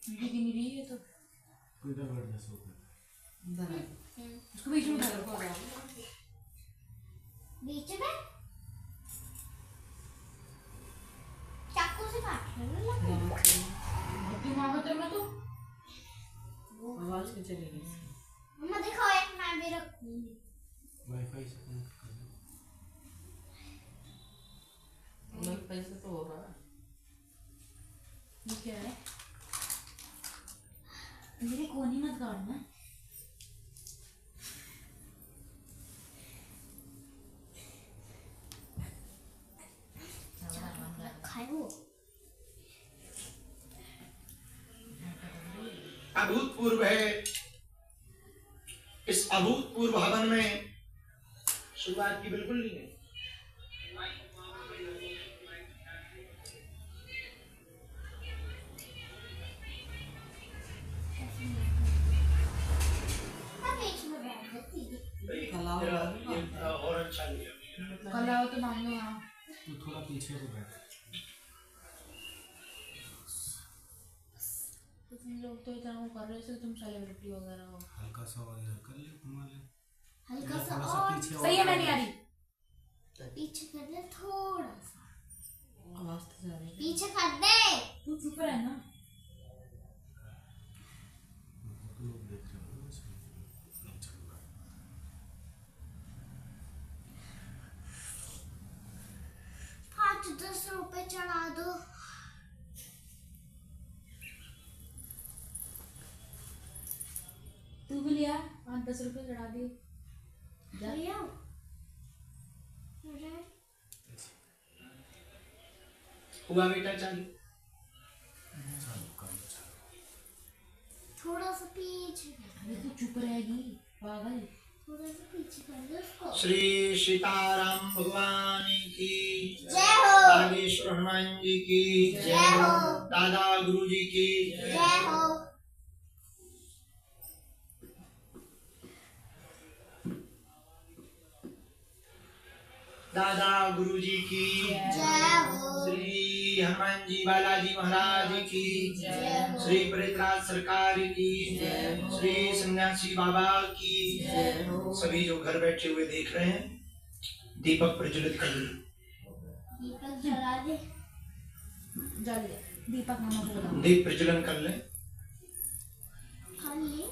दिख नहीं रही है तो कोई ना कर दे सो इधर उसको बीच में डाल बीच में चाकू से काट लो तू वहां मत रखना तो आवाज क्यों चली गई मम्मा देखो एक मैं भी रखूंगी वाईफाई से कनेक्ट कर दो वाईफाई से तो हो रहा है ये क्या है मेरे कोनी मत काटना खाए वो अभूतपूर्व है। इस अभूतपूर्व हवन में शुरुआत की बिल्कुल नहीं है। और अच्छा नहीं कलाओ तो मान लो यहाँ तू थोड़ा पीछे को बैठ तुम लोग तो इतना वो कर रहे थे तुम सेलिब्रिटी वगैरह हो हल्का सा और इधर कर ले घुमा ले हल्का सा थोड़ा सा और पीछे सही है मैं नहीं आ रही पीछे कर दे थोड़ा सा आवाज तो जा रही है पीछे कर दे तू चुप रह ना तो लोग देख रहे हो नहीं चल रहा 5-10 रुपए चढ़ा दो तू भी लिया 5-10 रुपए चढ़ा दिए लिया अरे हुआ बेटा चालू चालू कर लो चालू थोड़ा सा पीछे अरे तू चुप रहेगी पागल थोड़ा सा पीछे कर दो उसको श्री सीताराम भगवान की जय हो नागेश्वर हनुमान जी की जय हो दादा गुरु जी की जय हो दादा गुरु जी की जय हो श्री हनुमान जी बालाजी महाराज की जय हो श्री पृथ्वीराज सरकार की श्री सन्यासी बाबा की जय हो सभी जो घर बैठे हुए देख रहे हैं दीपक प्रज्वलित कर लो दीपक जला दे जल दे दीपक मामा को बुलाओ दीप प्रज्वलन कर ले खा लिए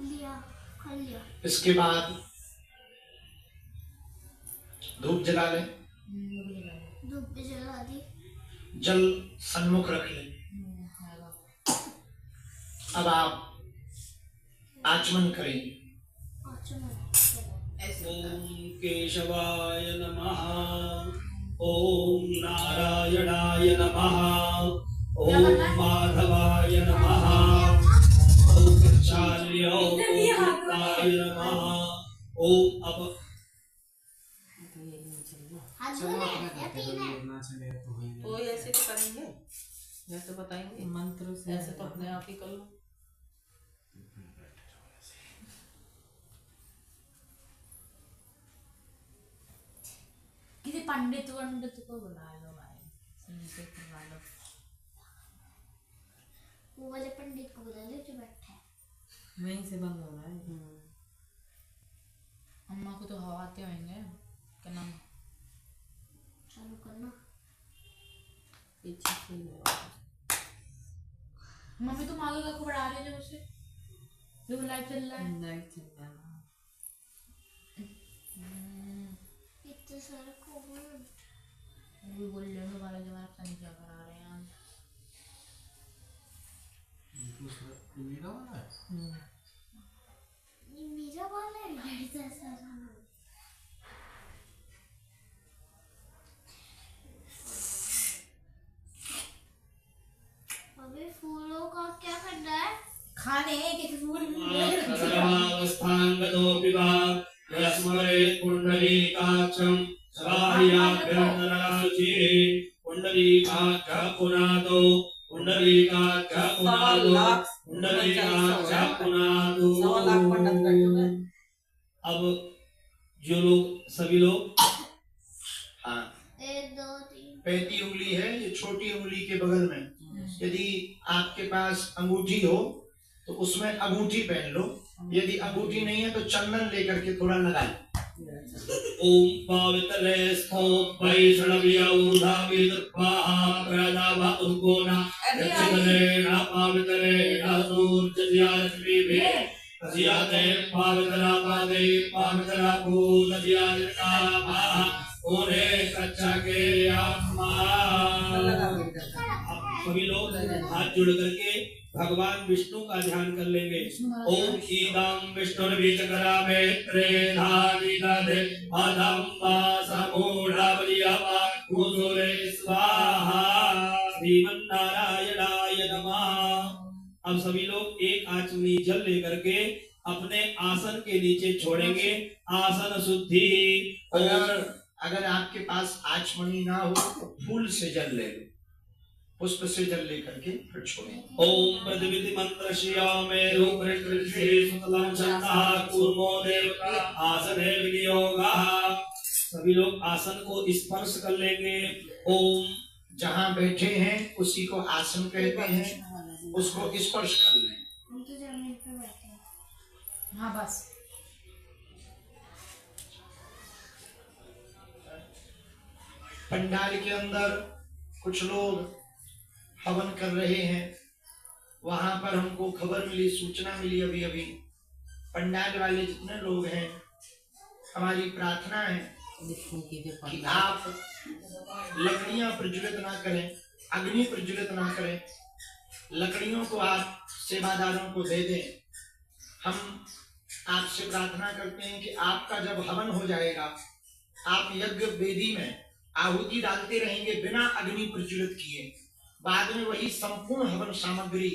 लिया खा लिया इसके बाद धूप जला ले धूप पे जला दी जल सन्मुख रख ले अब आप आचमन करेंगे ओम केशवाय नमः ओम नारायणाय नमः ओम माधवाय नमः ओम चार्योपाय नमः ओम अब तो ऐसे तो करेंगे जैसे बताएंगे मंत्र से ऐसे तो अपने आप ही कर लो किसी पंडित को बुला लो भाई संगीत करवा लो वो वाले पंडित को बुला लो जो बैठा है वहीं से बंद हो रहा है अम्मा को तो हवा आते होंगे क्या नाम चालू करना पीछे से मम्मी तुम आगे का बढ़ा रहे हो उसे जो लाइट चल रहा है लाइट चल रहा है इतने सारे कॉमेंट वो बोल रहे हो वाला जवाब पता नहीं क्या करा रहे हैं मेरा वाला है ये मेरा वाला है लाइट जैसा अबे फूलों का क्या करना है खाने के फूल सर्वावस्थांगतोऽपि वा यस्मरेत् पुण्डरीकाक्षं सवाह्याभ्यन्तरशुचिः पुण्डरीकाक्षः पुनादो पुण्डरीकाक्षः पुनादो पुण्डरीकाक्षः पुनादो। अब जो लोग सभी लोग हाँ 1 2 3 पैती उंगली है ये छोटी उंगली के बगल में यदि आपके पास अंगूठी हो तो उसमें अंगूठी पहन लो, यदि अंगूठी नहीं है तो चंदन लेकर के थोड़ा लगा लो। ओम पवित्रे स्थो वैष्णव्यौधाविदुर्वाहा प्रदावा उद्गोना यक्षितरेण पवित्रेण सूर्यस्यारश्मिभिः तस्याते पवित्रा पादे पवित्रा भूतस्यादिकामाः ओने कच्छके अम्मा। सभी लोग हाथ जोड़ करके भगवान विष्णु का ध्यान कर लेंगे। ओम ईदं विष्णुर्विचकरामे त्रेधानिदधे अधम्मा समूढावलियवा कुसुरे स्वाहा श्रीमन्नारायणाय नमः। अब सभी लोग एक आचमनी जल लेकर के अपने आसन के नीचे छोड़ेंगे। आसन शुद्धि। अगर आपके पास आचमनी ना हो तो फूल से जल ले लो, पुष्प से जल लेकर के फिर छोड़ें। ओम प्रतिविधि मंत्र श्यामे रूपृष्टि सुतलं छन्दः कूर्मो देवता आसने विनियोगः। सभी लोग आसन को स्पर्श कर लेंगे। ओम जहाँ बैठे हैं उसी को आसन कहते हैं, उसको स्पर्श कर लें। हम तो जमीन पे बैठे हैं। हाँ बस पंडाल के अंदर कुछ लोग हवन कर रहे हैं, वहां पर हमको खबर मिली, सूचना मिली अभी अभी। पंडाल वाले जितने लोग हैं, हमारी प्रार्थना है कि आप लकड़ियां प्रज्वलित ना करें, अग्नि प्रज्वलित ना करें, लकड़ियों को आप सेवादारों को दे दें। हम आपसे प्रार्थना करते हैं कि आपका जब हवन हो जाएगा, आप यज्ञ वेदी में आहुति डालते रहेंगे बिना अग्नि प्रज्वलित किए। बाद में वही संपूर्ण हवन सामग्री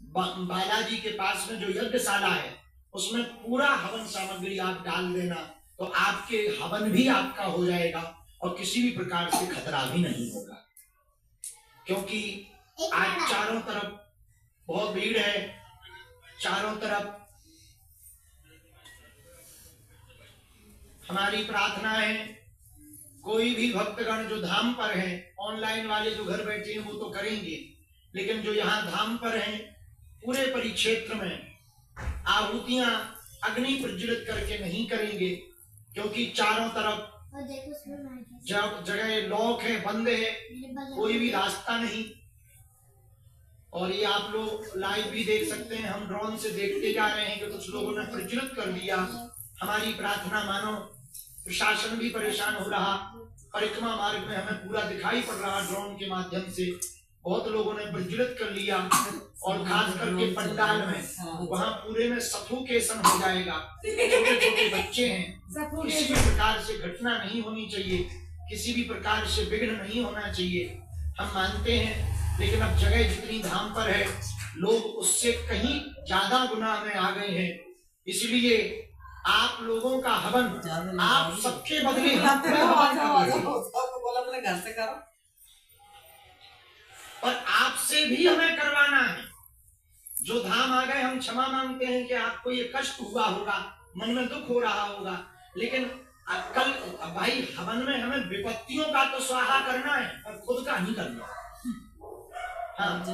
बालाजी के पास में जो यज्ञशाला है उसमें पूरा हवन सामग्री आप डाल देना, तो आपके हवन भी आपका हो जाएगा और किसी भी प्रकार से खतरा भी नहीं होगा। क्योंकि आज चारों तरफ बहुत भीड़ है, चारों तरफ हमारी प्रार्थना है कोई भी भक्तगण जो धाम पर हैं, ऑनलाइन वाले जो घर बैठे हैं वो तो करेंगे, लेकिन जो यहाँ धाम पर हैं पूरे परिक्षेत्र में आहुतियां अग्नि प्रज्वलित करके नहीं करेंगे, क्योंकि चारों तरफ जगह लॉक है, बंद है, कोई भी रास्ता नहीं। और ये आप लोग लाइव भी देख सकते हैं, हम ड्रोन से देखते जा रहे हैं कि कुछ लोगों ने प्रज्वलित कर दिया। हमारी प्रार्थना मानो, प्रशासन भी परेशान हो रहा, परिक्रमा मार्ग में हमें पूरा दिखाई पड़ रहा ड्रोन के माध्यम से, बहुत लोगों ने प्रज्वलित कर लिया। और खास करके पंडाल में वहाँ पूरे में सफोकेशन हो जाएगा, छोटे छोटे बच्चे हैं, किसी भी प्रकार से घटना नहीं होनी चाहिए, किसी भी प्रकार से विघ्न नहीं होना चाहिए, हम मानते हैं। लेकिन अब जगह जितनी धाम पर है, लोग उससे कहीं ज्यादा गुना में आ गए हैं, इसलिए आप लोगों का हवन आप सबके बदले घर से करो, और आपसे भी हमें करवाना है। जो धाम आ गए हम क्षमा मांगते हैं कि आपको ये कष्ट हुआ होगा, मन में दुख हो रहा होगा, लेकिन कल भाई हवन में हमें विपत्तियों का तो स्वाहा करना है और खुद का नहीं करना। हाँ,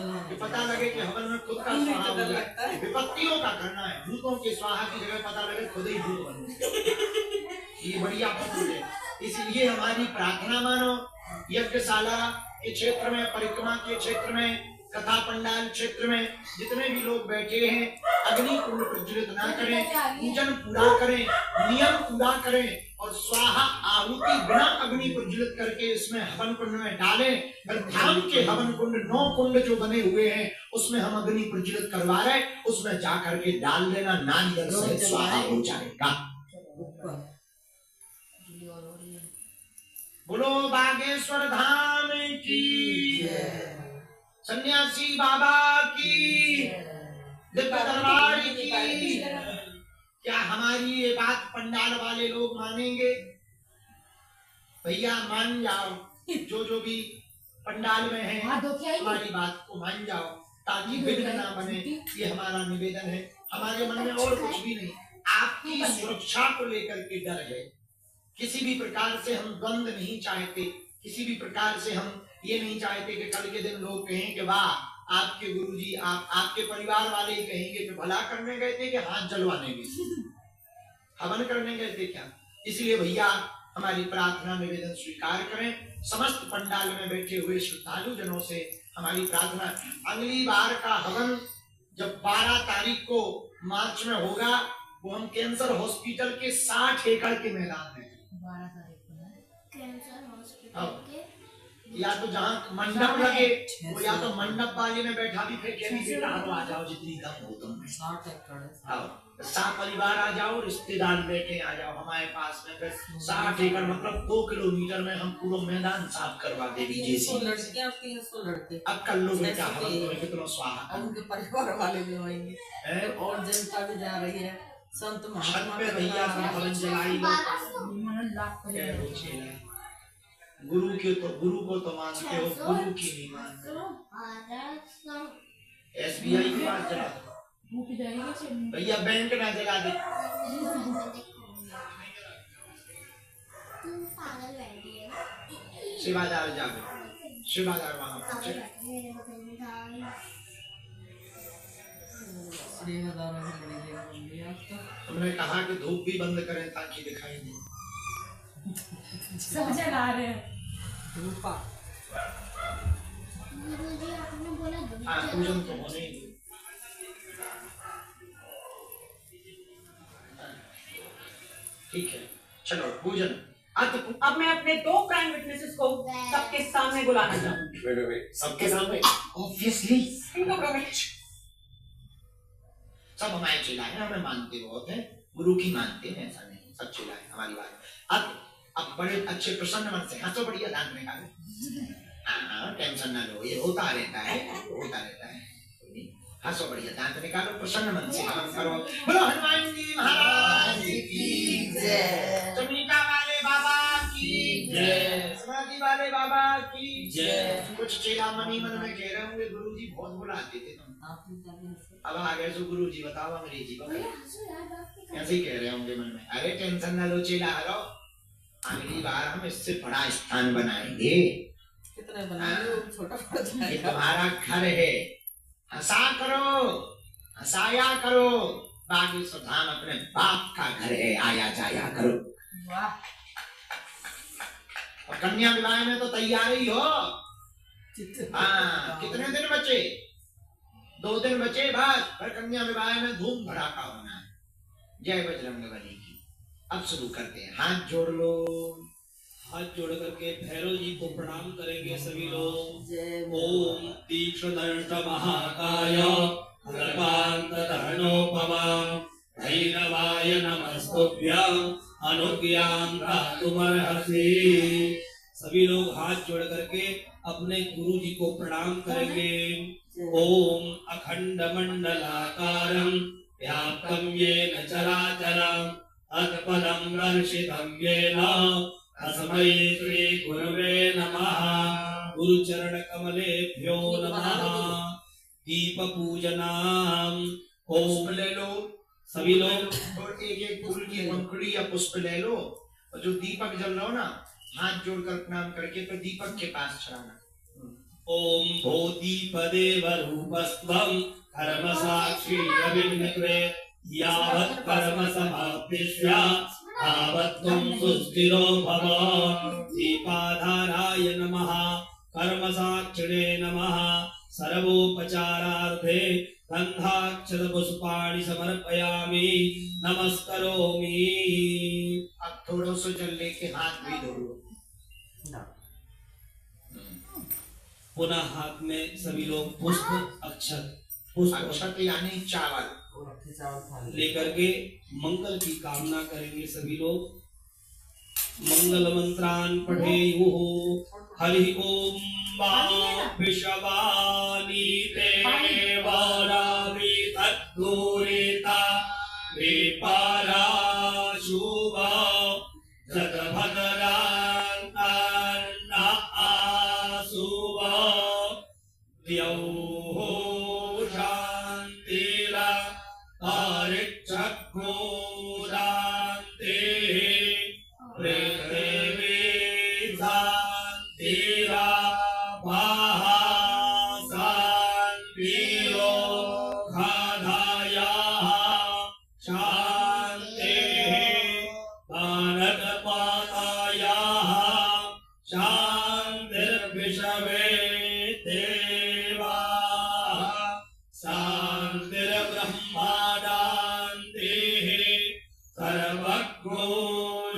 पता लगे कि हवन में खुद का स्वाहा हो जाए, विपत्तियों का करना है। भूतों के स्वाहा की जगह पता लगे खुद ही भूत बन गए, ये बढ़िया पता है। इसलिए हमारी प्रार्थना मानो, यज्ञशाला के क्षेत्र में, परिक्रमा के क्षेत्र में, कथा पंडाल क्षेत्र में जितने भी लोग बैठे हैं, अग्नि कुंड प्रज्वलित ना करें, पूजन पूरा करें, नियम पूरा करें और स्वाहा आहुति बिना अग्नि प्रज्वलित करके इसमें हवन कुंड में डालें। फिर धाम के हवन कुंड 9 कुंड जो बने हुए हैं उसमें हम अग्नि प्रज्वलित करवा रहे, उसमें जा करके डाल देना, नारियल सहित स्वाहा हो जाएगा। बोलो बागेश्वर धाम की, सन्यासी बाबा की, दिव्य दरबार की। क्या हमारी ये बात पंडाल वाले लोग मानेंगे? भैया मान जाओ, जो भी पंडाल में है हमारी बात को मान जाओ, ताकि विघ्न ना बने, ये हमारा निवेदन है। हमारे मन में और कुछ भी नहीं, आपकी सुरक्षा को लेकर के डर है। किसी भी प्रकार से हम द्वंद नहीं चाहते, किसी भी प्रकार से हम ये नहीं चाहते कि कल के दिन लोग कहें कि वाह आपके गुरुजी आपके परिवार वाले ही कहेंगे कि भला करने गए थे कि हाथ जलवाने गए, हवन करने गए थे क्या? इसलिए भैया हमारी प्रार्थना निवेदन स्वीकार करें। समस्त पंडाल में बैठे हुए श्रद्धालु जनों से हमारी प्रार्थना, अगली बार का हवन जब 12 तारीख को मार्च में होगा, वो हम कैंसर हॉस्पिटल के 60 एकड़ के मैदान में, 12 तारीख को है। कैंसर हॉस्पिटल के या तो जहाँ मंडप लगे वो या तो मंडप वाले में बैठा भी फिर कहती बेटा हम आ जाओ, जितनी दम हो तुम 60 एकड़ है। आओ, सब परिवार आ जाओ, रिश्तेदार बैठे आ जाओ हमारे पास में। फिर 60 एकड़ मतलब 2 किलोमीटर में हम पूरा मैदान साफ करवा दे दीजिए। 300 लड़कियां 300 लड़के। अब कर लो बेटा हवन तो कितना स्वाहा। अब उनके परिवार वाले भी होंगे और जनता भी जा रही है। संत महात्मा पे भैया हवन जलाई लो। 1200 गुरु को तो मानते हो, गुरु की नहीं मानते। 1200 SBI के पास जला दो भैया, बैंक ना जला दे। तुम पागल बैठी है। सेवादार जाओ, सेवादार वहां पहुंचे। मेरे बगल में था। हमने कहा कि धूप भी बंद करें ताकि दिखाई दे। सब जला रहे हैं। रूपा गुरुजी आपने बोला धूप हाँ, जलाओ। पूजन तो होने ही दो। ठीक है, चलो पूजन। अब मैं अपने 2 प्राइम विटनेसेस को सबके सामने बुलाना चाहूंगी। सबके सामने ऑब्वियसली इनको प्रवेश। सब हमारे चिल्लाए, हमें मानते बहुत है, गुरु की मानते हैं, ऐसा नहीं, सब चिल्लाए हमारी बात। अब बड़े अच्छे प्रसन्न मन से हंसो, बढ़िया दांत निकालो। हाँ, टेंशन ना लो, ये होता रहता है, होता रहता है। हंसो, बढ़िया दांत निकालो, प्रसन्न मन से हवन करो। बोलो हनुमान जी महाराज की जय, चमीटा वाले बाबा की जय, समाधि वाले बाबा की जय। कुछ चेला मनी मन में कह रहे होंगे गुरुजी बहुत बुलाते थे तुम, अब आ गए सो गुरुजी बताओ अंग्रेजी पकड़। ऐसे ही कह रहे होंगे मन में, अरे टेंशन ना लो चेला, हरो अगली बार हम इससे बड़ा स्थान बनाएंगे। कितने बनाएंगे? छोटा पड़ जाएगा। ये तुम्हारा घर है, हंसा करो, हंसाया करो। बागेश्वर धाम अपने बाप का घर है, आया जाया करो। वाह। और कन्या विवाह में तो तैयार ही हो। हाँ, कितने दिन बचे? 2 दिन बचे बस, पर कन्या विवाह में धूम धड़ाका होना है। जय बजरंगबली की। अब शुरू करते हैं, हाथ जोड़ लो। हाथ जोड़ करके भैरव जी को प्रणाम करेंगे सभी लोग। जय ओम तीक्ष्णदंष्ट महाकाय सर्वान्तधरणोपमा भैरवाय नमस्तुभ्यं अनुज्ञां दातुमर्हसि। सभी लोग हाथ जोड़ करके अपने गुरु जी को प्रणाम करेंगे। ओम अखंड मंडलाकारं व्याप्तं येन चराचरं तत्पदं दर्शितं येन तस्मै श्री गुरुवे नमः। गुरु चरण कमलेभ्यो नमः। दीप पूजनाम। पुष्प ले लो सभी लोग, और एक फूल की पंखुड़ी या पुष्प ले लो, और जो दीपक जल रहा हो ना, हाथ जोड़कर प्रणाम करके तो दीपक के पास चढ़ाना। ओम भूदीपदेव रूपस्त्वं कर्म साक्षी अभिन्नत्वे यावत् कर्म समाप्तिस्या तावत् त्वं सुस्थिरो भव। दीपाधाराय नमः, कर्म साक्षिणे नमः। सर्वोपचारार्थे गंधाक्षत पुष्पाणि समर्पयामि, नमस्करोमि। अब थोड़ा सा जल लेके हाथ भी धो लो। पुनः हाथ में सभी लोग पुष्प पुष्प अक्षत यानी चावल लेकर के मंगल की कामना करेंगे सभी लोग। मंगल मंत्रान पठेयुः। हरि ओम विषवानी देवारावी तद्दूरिता विपारा शुभा जगभद्रान्तान्ना आसुवा द्यौः शान्तिरा तारिक्षग्गोदान्ते पृथिवी शान्तिरा भाः शान्तिः देवाः शान्तिर्ब्रह्माणान्तेः सर्वज्ञो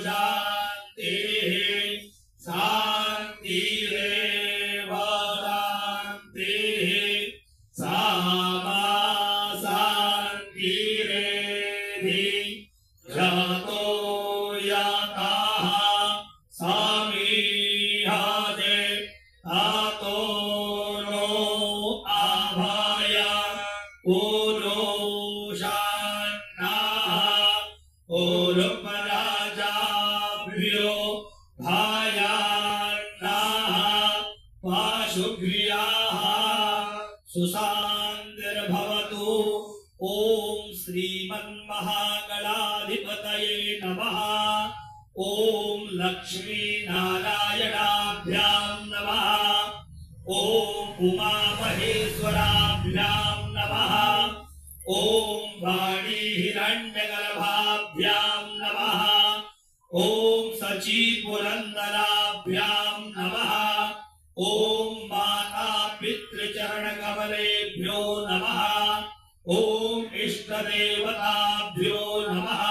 शान्तिः शान्तिरेव शान्तिः सामा शान्तिरेधि जातो याताः सामीहादे तातो नो आभाय ऊरो शान्ताः ऊरुपराजाभ्यो भायान्नाः पाशुभ्याः सुशान्तिर्भवतु। ओम श्रीमन्महागणाधिपतये नमः। ओम लक्ष्मी नारायणाभ्यां नमः। ओम उमा महेश्वराभ्यां नमः। ओम वाणी हिरण्यगर्भाभ्यां नमः। ओम सची पुरंदराभ्यां नमः। ओम माता पितृचरणकमलेभ्यो नमः। ओम इष्ट देवताभ्यो नमः।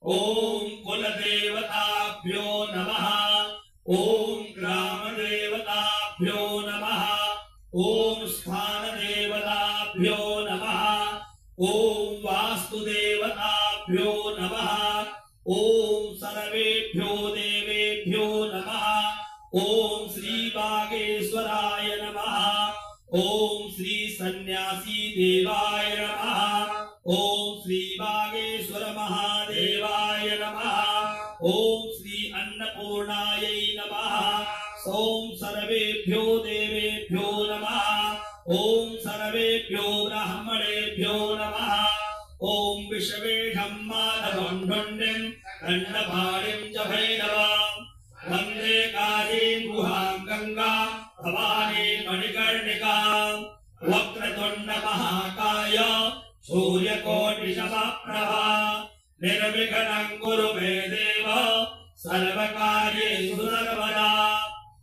ओम कुल देवताभ्यो नमः। ओम ग्राम देवताभ्यो नमः। ओम स्थान देवताभ्यो नमः। ओम वास्तु देवताभ्यो नमः। ओम सर्वेभ्यो देवेभ्यो नमः। ओम श्री बागेश्वराय नमः। ओम श्री सन्यासी देवाय नमः। ओम श्री बागेश्वर महादेवाय नमः। ओम श्री अन्नपूर्णायै नमः। ओम सर्वेभ्यो देवेभ्यो नमः। ओम सर्वेभ्यो ब्राह्मणेभ्यो नमः। ओम विश्वेशं माधवं ढुण्डिं दण्डपाणिं च भैरवां वन्दे कालीं गुहां गंगा भवानी मणिकर्णिकां वक्रतुण्ड महाकाय सूर्यकोटिसमप्रभा निर्विघ्नं कुरु मे देव सर्वकार्येषु सर्वदा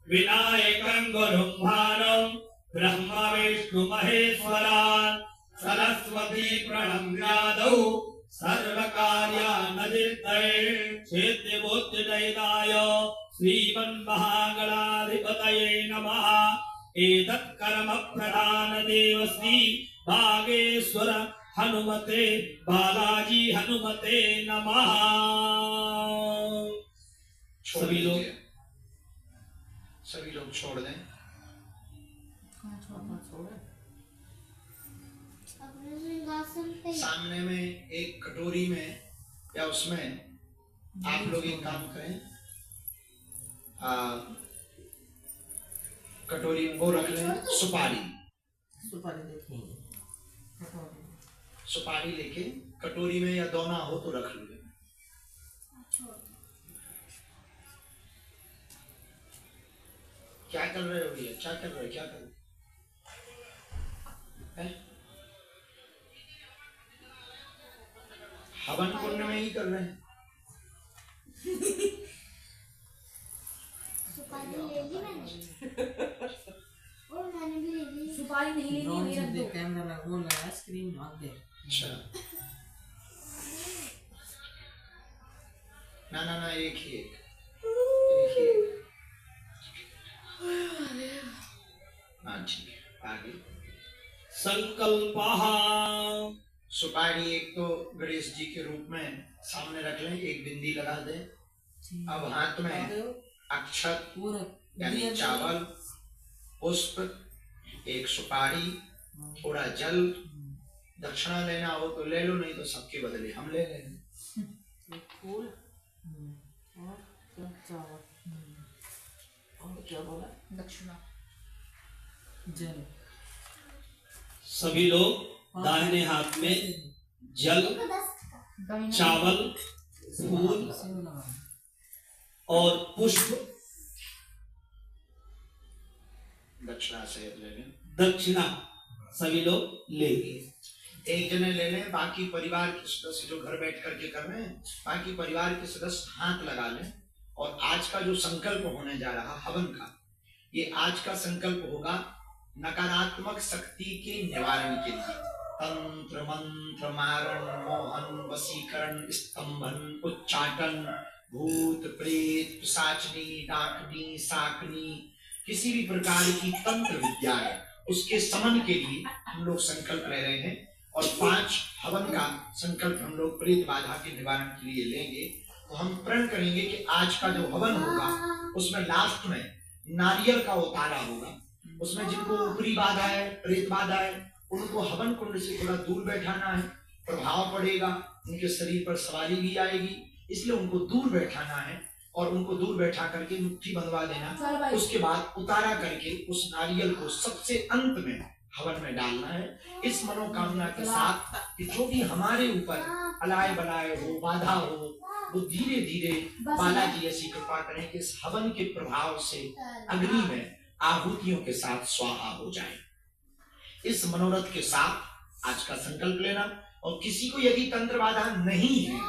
विनायकं गुरुं भानं ब्रह्म विष्णु महेश्वरान् सरस्वती प्रणम्यादौ सर्वकार्यानदितये सिद्धिबुद्धिदयिताय श्रीमन्महागणाधिपतये नमः। एतत् कर्म प्रधान देव श्री बागेश्वर हनुमते बालाजी हनुमते नमः। सभी लोग छोड़ दें। अपने सिंहासन पे सामने में एक कटोरी में या उसमें आप लोग एक काम करें, कटोरी वो रख लें, सुपारी देखेंगे सुपारी लेके कटोरी में या दोना हो तो रख लो। क्या कर रहे हो भैया? क्या कर रहे हो? क्या कर रहे हो? हवन कुंड में ही कर रहे हैं। सुपारी ले ली मैंने और मैंने भी ले ली। सुपारी नहीं लेनी है, मेरा दो। कैमरा लगा वो लगा स्क्रीन भाग दे। अच्छा ना ना ना एक ही एक हाँ ठीक है। आगे संकल्पः सुपारी एक तो गणेश जी के रूप में सामने रख लें, एक बिंदी लगा दें। अब हाथ में अक्षत यानी चावल, पुष्प, एक सुपारी, थोड़ा जल, दक्षिणा लेना हो तो ले लो, नहीं तो सबके बदले हम ले लेंगे। फूल और चावल और क्या बोला? दक्षिणा जल। सभी लोग दाहिने हाथ में जल, चावल, फूल और पुष्प दक्षिणा से ले लें। दक्षिणा सभी लोग लेंगे। एक जने ले लें, बाकी परिवार के सदस्य जो घर बैठ करके कर रहे हैं, बाकी परिवार के सदस्य हाथ लगा लें। और आज का जो संकल्प होने जा रहा हवन का, ये आज का संकल्प होगा नकारात्मक शक्ति के निवारण के लिए। तंत्र मंत्र मारण मोहन वशीकरण स्तंभन उच्चाटन भूत प्रेत पिशाचनी डाकनी साकनी किसी भी प्रकार की तंत्र विद्या है उसके समन के लिए हम लोग संकल्प ले रहे हैं। और 5 हवन का संकल्प हम लोग प्रेत बाधा के निवारण के लिए लेंगे। तो हम प्रण करेंगे कि आज का जो हवन होगा उसमें लास्ट में नारियल का उतारा होगा। उसमें जिनको ऊपरी बाधा है प्रेत बाधा है उनको हवन कुंड से थोड़ा दूर बैठाना है। प्रभाव पड़ेगा, उनके शरीर पर सवारी भी आएगी, इसलिए उनको दूर बैठाना है और उनको दूर बैठा करके मुट्ठी बंधवा देना। उसके बाद उतारा करके उस नारियल को सबसे अंत में हवन में डालना है। इस मनोकामना के साथ कि जो भी हमारे ऊपर अलाय बलाय हो बाधा हो वो धीरे धीरे बालाजी ऐसी कृपा करें कि इस हवन के प्रभाव से अग्नि में आहुतियों के साथ स्वाहा हो जाए। इस मनोरथ के साथ आज का संकल्प लेना। और किसी को यदि तंत्र बाधा नहीं है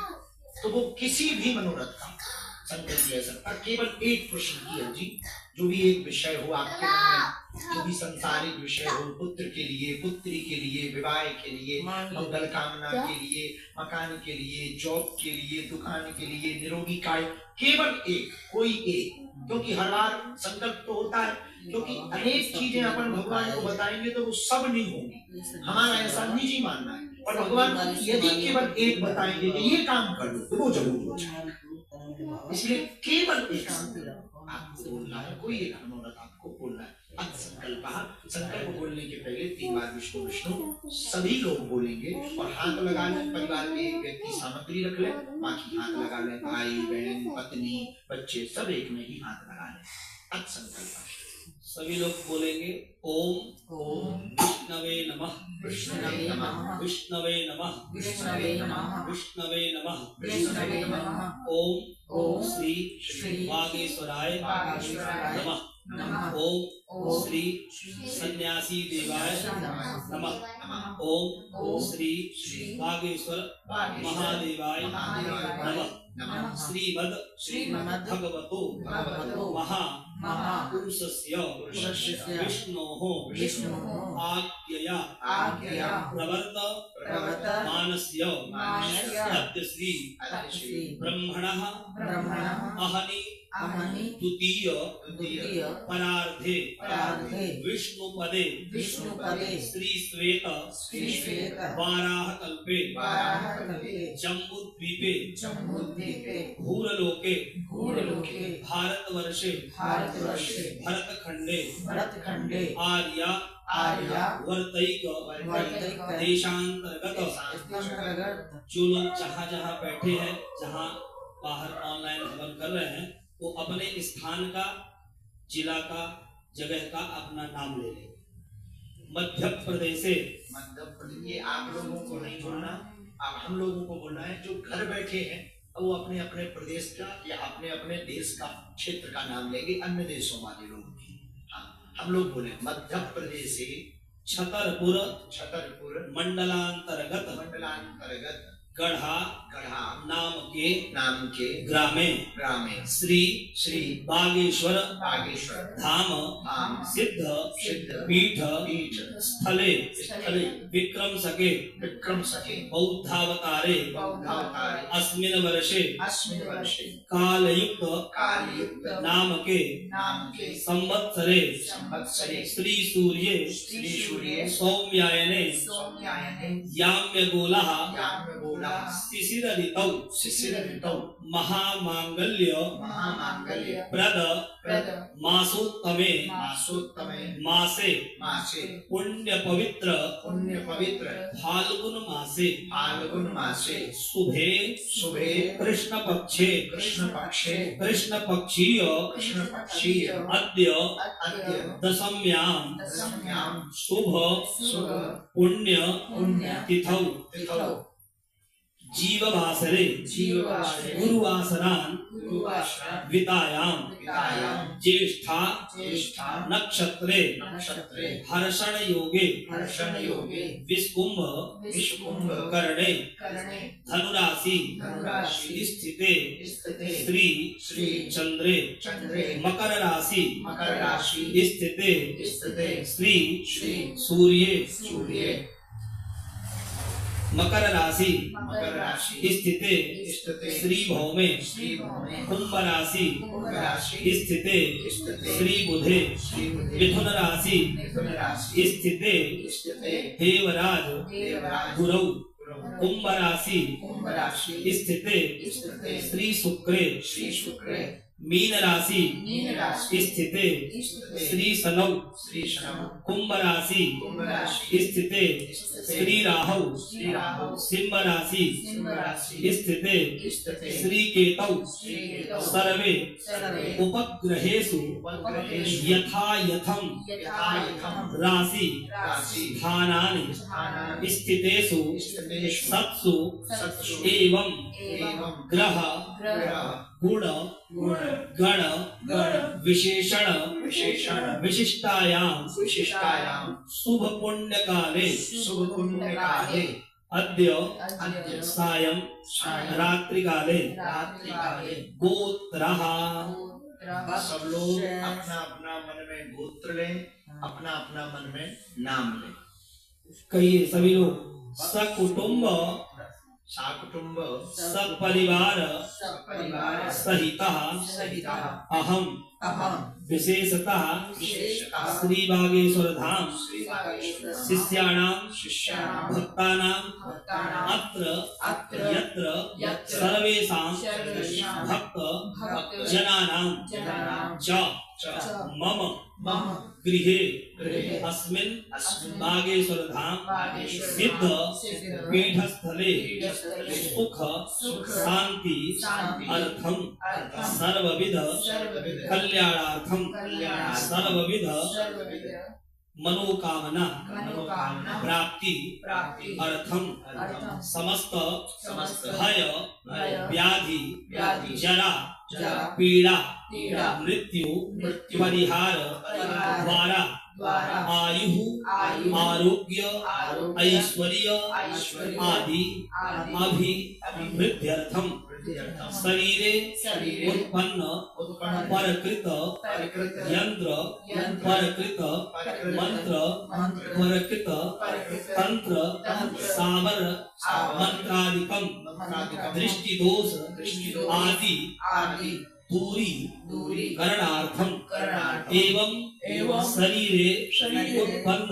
तो वो किसी भी मनोरथ का संकल्प ले सकता। केवल एक प्रश्न की है जी, जो भी एक विषय हो आपके मन में, जो भी संसारिक विषय हो, पुत्र के लिए, पुत्री के लिए, विवाह के लिए, मंगल कामना के लिए, मकान के लिए, जॉब के लिए, दुकान के लिए, निरोगी काय, केवल एक, कोई एक। क्योंकि हर बार संकल्प तो होता है, क्योंकि अनेक चीजें अपन भगवान को बताएंगे तो वो सब नहीं होंगी। हमारा ऐसा निजी मानना है। और भगवान यदि केवल एक बताएंगे कि ये काम कर लो तो वो जरूर हो जाएगा। इसलिए केवल एक आपको बोलना है, कोई एक मनोरथ आपको बोलना है। अब संकल्प बोलने के पहले 3 बार विष्णु विष्णु सभी लोग बोलेंगे। और हाथ लगा लें, परिवार में एक व्यक्ति सामग्री रख ले, बाकी हाथ लगा लें, भाई बहन पत्नी बच्चे सब एक में ही हाथ लगा लें। अब संकल्प सभी लोग बोलेंगे ओम ओम विष्णवे नमः विष्णवे नमः विष्णवे नमः विष्णवे नमः विष्णवे नमः विष्णवे नमः ओम ओम श्री श्री वागेश्वराय वागेश्वराय नमः नमः ओम श्री सन्यासी देवाय नमः ओम श्री वागेश्वर महादेवाय नमः श्रीमद् श्रीमद् भगवतो भगवतो महापुरुषस्य विष्णोः आज्ञया प्रवर्त मानस्य अद्य श्री ब्रह्मणः अहनि द्वितीय परार्धे विष्णुपदे श्री श्वेत वाराह कल्पे जम्बूद्वीपे भूरलोके भारतवर्षे भरतखंडे आर्या वर्तैक देशांतर्गत जो लोग जहाँ जहाँ बैठे हैं, जहाँ बाहर ऑनलाइन हवन कर रहे हैं, वो अपने स्थान का, जिला का, जगह का अपना नाम ले लें। मध्य प्रदेश ये आप लोगों को नहीं बोलना, अब हम लोगों को बोलना है। जो घर बैठे हैं वो अपने अपने प्रदेश का या अपने अपने देश का क्षेत्र का नाम लेंगे। अन्य देशों वाले लोग भी हम लोग बोले मध्य प्रदेश छतरपुर मंडलांतर्गत गढ़ा नाम के ग्रामे श्री बागेश्वर धाम सिद्ध पीठ स्थले विक्रम सके बौद्धावतारे अस्मिन् वर्षे कालयुक्त नाम के संवत्सरे श्री सूर्ये सौम्यायने याम्यगोलः शिशिर ऋतौ महामांगल्य प्रद मासोत्तमे मासे पुण्य पवित्र फाल्गुन मासे शुभे कृष्ण पक्षीय अद्य दशम्यां शुभ पुण्य तिथौ जीववासरे गुरुवासरान् वितायाम ज्येष्ठा नक्षत्रे हर्षण योगे विष्कुंभ करणे धनुराशि स्थिते श्री चंद्रे मकर राशि स्थिते श्री सूर्ये मकर राशि स्थिते श्री भौमे कुंभ राशि स्थिते श्री बुधे मिथुन राशि स्थिते देवराज गुरौ कुंभ राशि स्थिते श्री शुक्रे मीन राशि स्थिते श्री शनौ कुंभ राशि स्थिते श्री राहु सिंह राशि स्थिते श्री केतौ सर्वे उपग्रहेषु यथा यथं राशि स्थानानि स्थितेषु सत्सु एवं ग्रह गुण गण विशेषण विशिष्टायाम शुभ पुण्य काले अद्य सायं रात्रि काले गोत्रः। सब लोग अपना अपना मन में गोत्र लें, अपना अपना मन में नाम लें। कहिए सभी लोग सकुटुंब साकुटुंब सपरिवार सहितः अहम विशेषतः श्री बागेश्वर धाम शिष्याणां भक्तानां अत्र यत्र सर्वेषां भक्त जनानां च मम गृहे अस्मिन् बागेश्वर धाम सिद्ध पीठस्थले सुख शांति अर्थम सर्वविध कल्याणार्थम सर्वविध मनोकामना प्राप्ति अर्थम समस्त भय व्याधि जरा पीड़ा मृत्यु परिहार द्वारा आयु आरोग्य ऐश्वर्य आदि अभिवृद्ध्यर्थम शरीरे उत्पन्न परकृत यंत्र परकृत मंत्र परकृत तंत्र सावर मंत्रादिकम दृष्टि दोष आदि दूरी करणार्थम एवं शरीरे उत्पन्न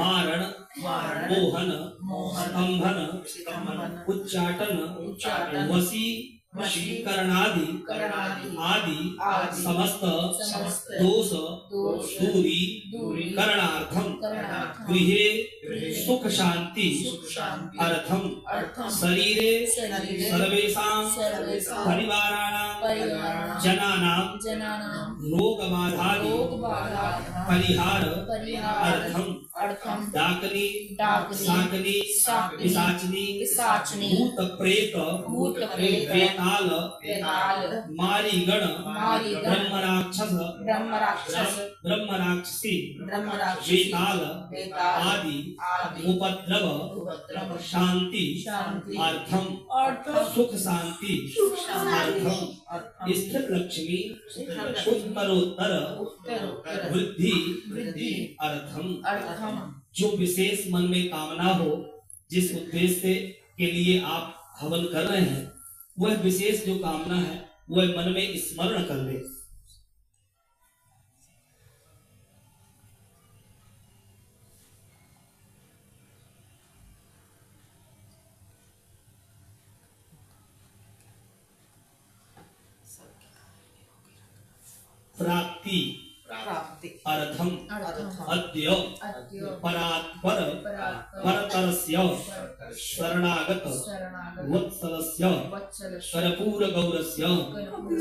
मारण मोहन स्तंभन उच्चाटन वशीकरणादि आदि समस्त दोष दूरी करणार्थम गृहे सुख शांति अर्थम शरीरे सर्वेषां परिवाराणां जनानां रोग बाधादि परिहार अर्थम डाकनी शाकनी पिशाचनी भूत प्रेत वेताल मारीगण ब्रह्मराक्षसी वेताल आदि उपद्रव शांति अर्थम सुख शांति अर्थम स्थिर लक्ष्मी उत्तरोत्तर वृद्धि अर्थम। जो विशेष मन में कामना हो, जिस उद्देश्य के लिए आप हवन कर रहे हैं, वह विशेष जो कामना है वह मन में स्मरण कर ले। प्राप्ति अर्थम अद्य परात्पर परतरस्य शरणागत वत्सलस्य कर्पूर गौरस्य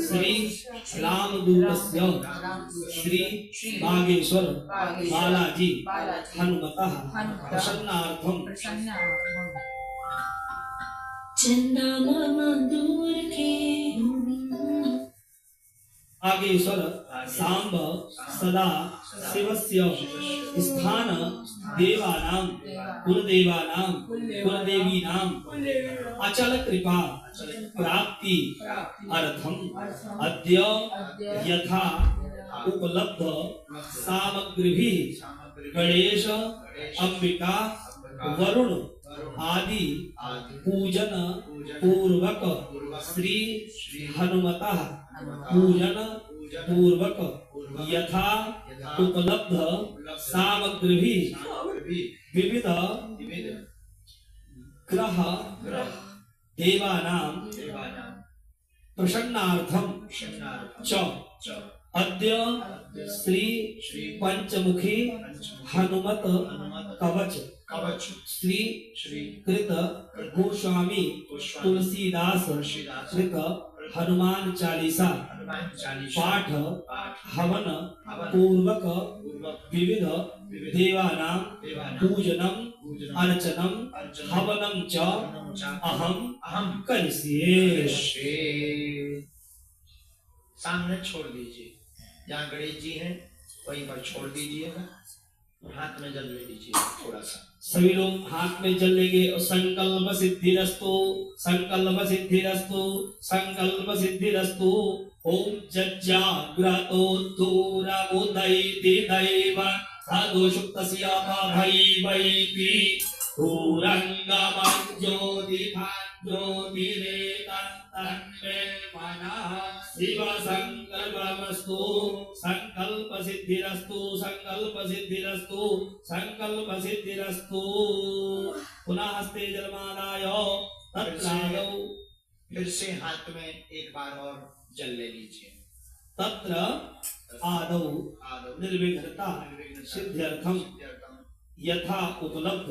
श्री रामदूतस्य श्री बागेश्वर बालाजी हनुमतः प्रसन्नार्थम चंदा मामा दूर के। आगे स्वर सांब सदा शिवस्य स्थान देवानां कुलदेवानां कुलदेवीनां अचल कृपा प्राप्ति अर्थम अद्य यथा उपलब्ध सामग्रीभिः गणेश अंबिका वरुण आदि पूजन पूर्वक श्री हनुमतः पूजन पूर्वक यथा उपलब्ध सामग्रीभिः विविध ग्रह देवानां प्रसन्नार्थम च अद्य श्री पंचमुखी हनुमत कवच श्री कृत गोस्वामी तुलसीदास कृत हनुमान चालीसा पाठ हवन पूर्वक विविध देवानां पूजनम अर्चनम हवनम च अहम करिष्ये। सामने छोड़ दीजिए, जहाँ गणेश जी हैं वहीं पर छोड़ दीजिएगा, हाथ में जल ले लीजिए थोड़ा सा। सभी लोग हाथ में जल लेंगे और संकल्प सिद्धिरस्तु संकल्प सिद्धिरस्तु संकल्प सिद्धिरस्तु। ओम जज्जाग्रतो दूरमुदयति दैव साधुषुप्तस्य भैवैति ज्योतिरेकन्तन्मे मनः शिव संकल्पमस्तु संकल्प सिद्धिरस्तु संकल्प सिद्धिरस्तु संकल्प सिद्धिरस्तु। पुनः हस्ते जलमादाय तत्रादौ फिर से हाथ में एक बार और जल ले लीजिए। तत्र आदौ निर्विघ्नता सिद्ध्यर्थम यथा उपलब्ध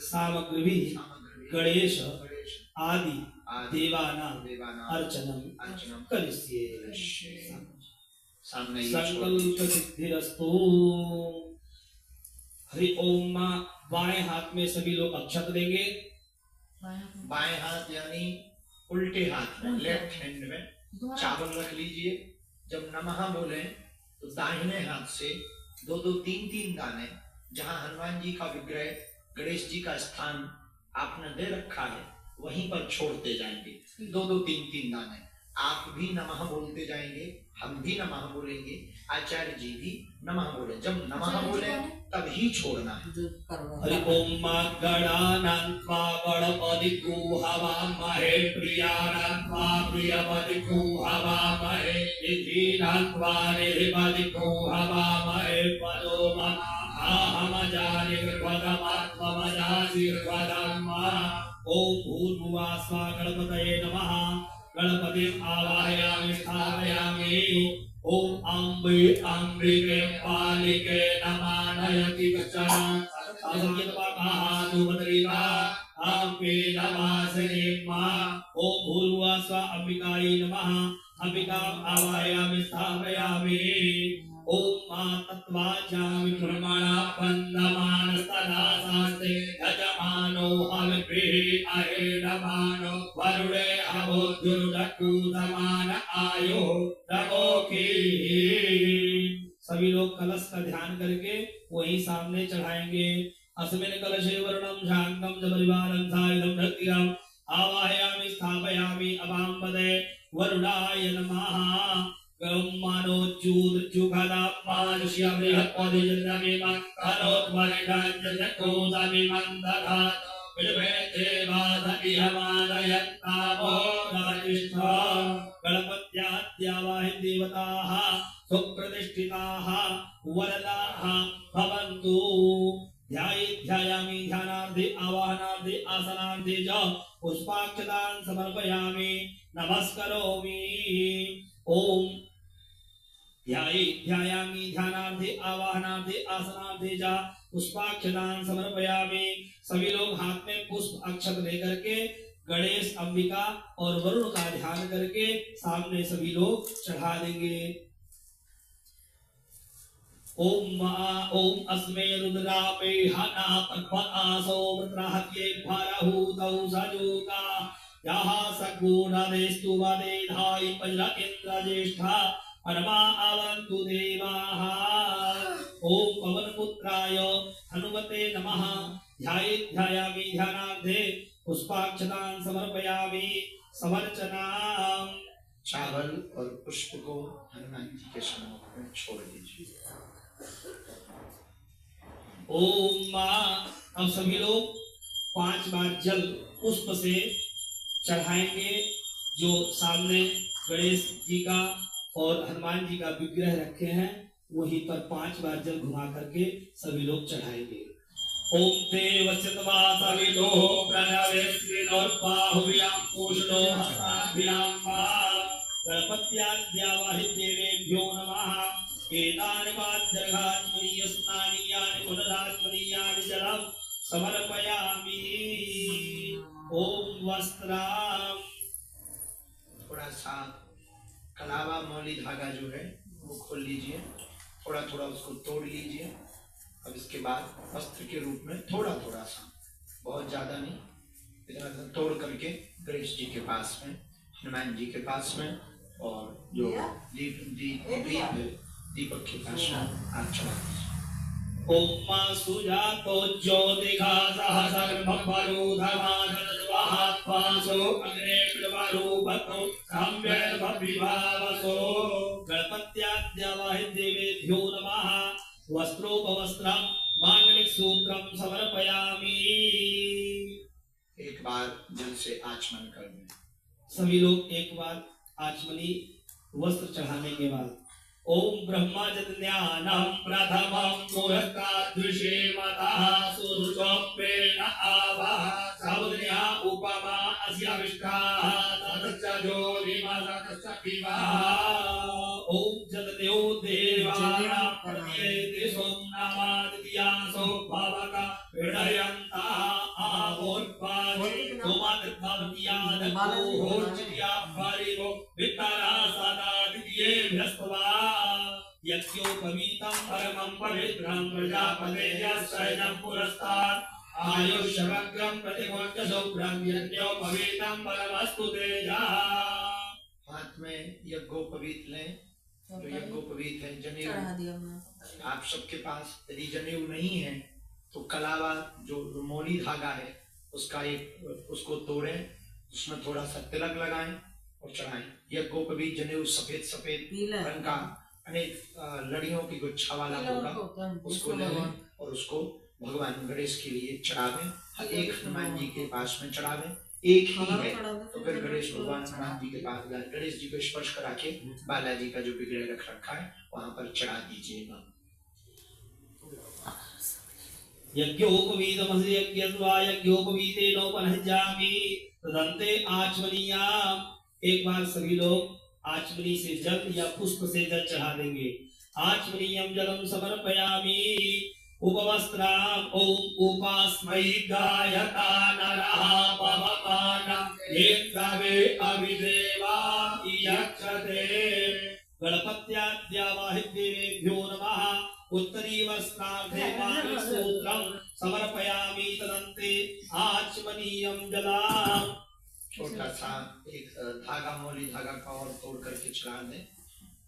सामग्रीभिः गणेश आदि देवानां अर्चनम करिष्ये। संकल्प सिद्धिरस्तु। हरि ओम। बाएं हाथ में सभी लोग अक्षत देंगे। बाएं हाथ यानी उल्टे हाथ में, लेफ्ट हैंड में चावल रख लीजिए। जब नमः बोले तो दाहिने हाथ से दो दो तीन तीन दाने, जहाँ हनुमान जी का विग्रह गणेश जी का स्थान आपने दे रखा है वहीं पर छोड़ते जाएंगे। दो दो तीन तीन दाने आप भी नमः बोलते जाएंगे, हम भी नमः बोलेंगे, आचार्य जी भी नमः बोले। जब नमः बोले तब ही छोड़ना है। हरि ओम। गणानान्त्वा गणपतिं हवामहे प्रियानान्त्वा प्रियपतिं हवामहे निधीनान्त्वा निधिपतिं हवामहे पदो अहमजानि ओम भूर्भुवः स्वः गणपतये नमः। गणपतिं आवाहयामि स्थापयामि। ओम अम्बिके पालिके नमानयति कश्चन ओम भूर्भुवः स्वः अंबिकायै नमः। अंबिकाम् आवाहयामि स्थापयामि। ओम मा तत्वाचामि ब्रह्मणा वन्दमानस्तदा शान्ते यजमानो हविर्भिः अहेडमानो वरुणे अबोध्युर्दकुदमान आयो रघोकी। सभी लोग कलश का ध्यान करके वही सामने चढ़ाएंगे। अस्मिन् कलशे वर्णम शांतम जबरिवारं सायुधं धृत्यं आवाहयामि स्थापयामि। अवां पदे वरुणाय नमः। गणपत्याद्यावाहि देवताः सुप्रतिष्ठिताः वरदाः भवन्तु। ध्यायामि ध्यानार्थे आवाहनार्थे आसनार्थे च पुष्पाक्षतान् समर्पयामि नमस्करोमि। ओम ध्यायामि ध्यानार्थे आवाहनार्थे आसनार्थे च पुष्पाक्षतान् समर्पयामि। सभी लोग हाथ में पुष्प अक्षत लेकर के गणेश, अंबिका और वरुण का ध्यान करके सामने सभी लोग चढ़ा देंगे। ओम अस्मे रुद्रापे हना तत्व आसो वृत्रहत्ये भरहूतौ सजूका याः सद्गुणदेस्तु वदे धायि वज्र इन्द्र ज्येष्ठा परमा आवन्तु देवाः। ओम पवनपुत्राय हनुमते नमः। ध्यायामि ध्यानार्थे पुष्पाक्षतां समर्पयामि समर्चनाम्। चावल और पुष्प को हनुमान जी के सम्मुख में छोड़ दीजिए। ओम मां। अब सभी लोग 5 बार जल पुष्प से चढ़ाएंगे। जो सामने गणेश जी का और हनुमान जी का विग्रह रखे हैं वहीं पर 5 बार जल घुमा करके सभी लोग चढ़ाएंगे। ओम देवचतवासविदो प्रणवेस्त्रिनोर्बाहुभ्यां पूषणो हस्ताभ्यां वा गणपत्याद्यावाहि देवेभ्यो नमः। एतानि पाद्यर्घात्मनीयस्नानीयानि पुनरात्मनीयानि जलं समर्पयामि। ओम वस्त्रां। थोड़ा सा कलावा मौली धागा जो है वो खोल लीजिए, थोड़ा थोड़ा उसको तोड़ लीजिए। अब इसके बाद वस्त्र के रूप में थोड़ा थोड़ा सा, बहुत ज्यादा नहीं, इतना तोड़ करके गणेश जी के पास में, हनुमान जी के पास में और जो दीपक के पास में आप चढ़ा दीजिए। ओम सुजातो ज्योतिघा सहस्रमरुधमानद्वाहात्वासो अग्ने कृपारूपतो साम्यर्भविभावसो गणपत्याद्यावाहि देवेभ्यो नमः। वस्त्रोपवस्त्रं मांगलिक सूत्रं समर्पयामि। एक बार जल से आचमन कर दें। सभी लोग एक बार आचमनी वस्त्र चढ़ाने के बाद ओम ब्रह्मजन्यानं प्रथमं मुहूर्तादृशे मतः सुरुचोपेन आवः समुद्र्या उपमा अस्याविष्टाः ततश्च ज्योतिमसतश्च विवाहः। ओम जगदेव देवानां प्रत्येते सोमनामादित्यासो भवका विडयन्तः आहोर्पादि सोमादित्यादकोहोर्चित्या परिवो वितरा सदा दिये बृहस्पतिः। यज्ञोपवीतं परमं पवित्रं प्रजापतेर्यस्यैनं पुरस्तात् आयुष्यवग्रं प्रतिमोक्षशुभ्रं यज्ञोपवीतं परमस्तु तेजः। हाथ में यज्ञोपवीत लें। जो यज्ञोपवीत है जनेऊ, चढ़ा दिया हमने। आप सबके पास यदि जनेऊ नहीं है तो कलावा जो मोली धागा है उसका उसको तोड़ें, उसमें थोड़ा सा तिलक लगाएं और चढ़ाएं। यज्ञोपवीत जनेऊ सफेद सफेद रंग का अनेक लड़ियों की गुच्छा वाला होगा, उसको ले लें और उसको भगवान गणेश के लिए चढ़ावें। एक हनुमान जी के पास में चढ़ावें, एक ही है तो फिर गणेश भगवान हनुमान जी के पास गणेश जी को स्पर्श करा के बालाजी का जो विग्रह रख रखा है वहां पर चढ़ा दीजिएगा। यज्ञोपवीतमसि यज्ञस्वा यज्ञोपवीतेनोपनहजामि तदन्ते आचमनीयाम्। एक बार सभी लोग आचमनी से जल या पुष्प से जल चढ़ा देंगे। आचमनीयं जलं समर्पयामि। उपवस्त्रां ओम उपास्मै गायता नरः पवमानं येन्द्रवे अभिदेवा यक्षते गणपत्याद्यावाहि देवेभ्यो नमः। उत्तरी वस्त्रार्थे सूत्रं समर्पयामि तदन्ते आचमनीयं जलम्। छोटा सा एक धागा मोली धागा का और तोड़ करके चढ़ा दें।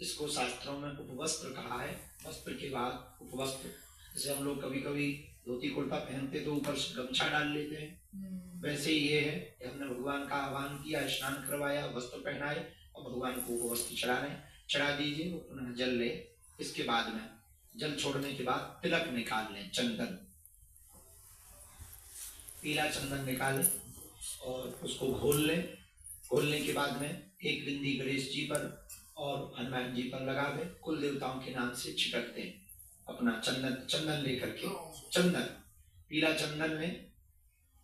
इसको शास्त्रों में उपवस्त्र कहा है। वस्त्र के बाद उपवस्त्र, जैसे हम लोग कभी कभी धोती कुर्ता पहनते तो ऊपर से गमछा डाल लेते हैं, वैसे ही ये है कि हमने भगवान का आह्वान किया, स्नान करवाया, वस्त्र पहनाए और भगवान को उपवस्त्र चढ़ा रहे हैं। चढ़ा दीजिए, पुनः जल ले। इसके बाद में जल छोड़ने के बाद तिलक निकाल लें, चंदन, पीला चंदन निकालें और उसको घोल लें। घोलने के बाद में एक बिंदी गणेश जी पर और हनुमान जी पर लगा दें। कुल देवताओं के नाम से छिटक दें अपना चंदन लेकर के। चंदन, पीला चंदन में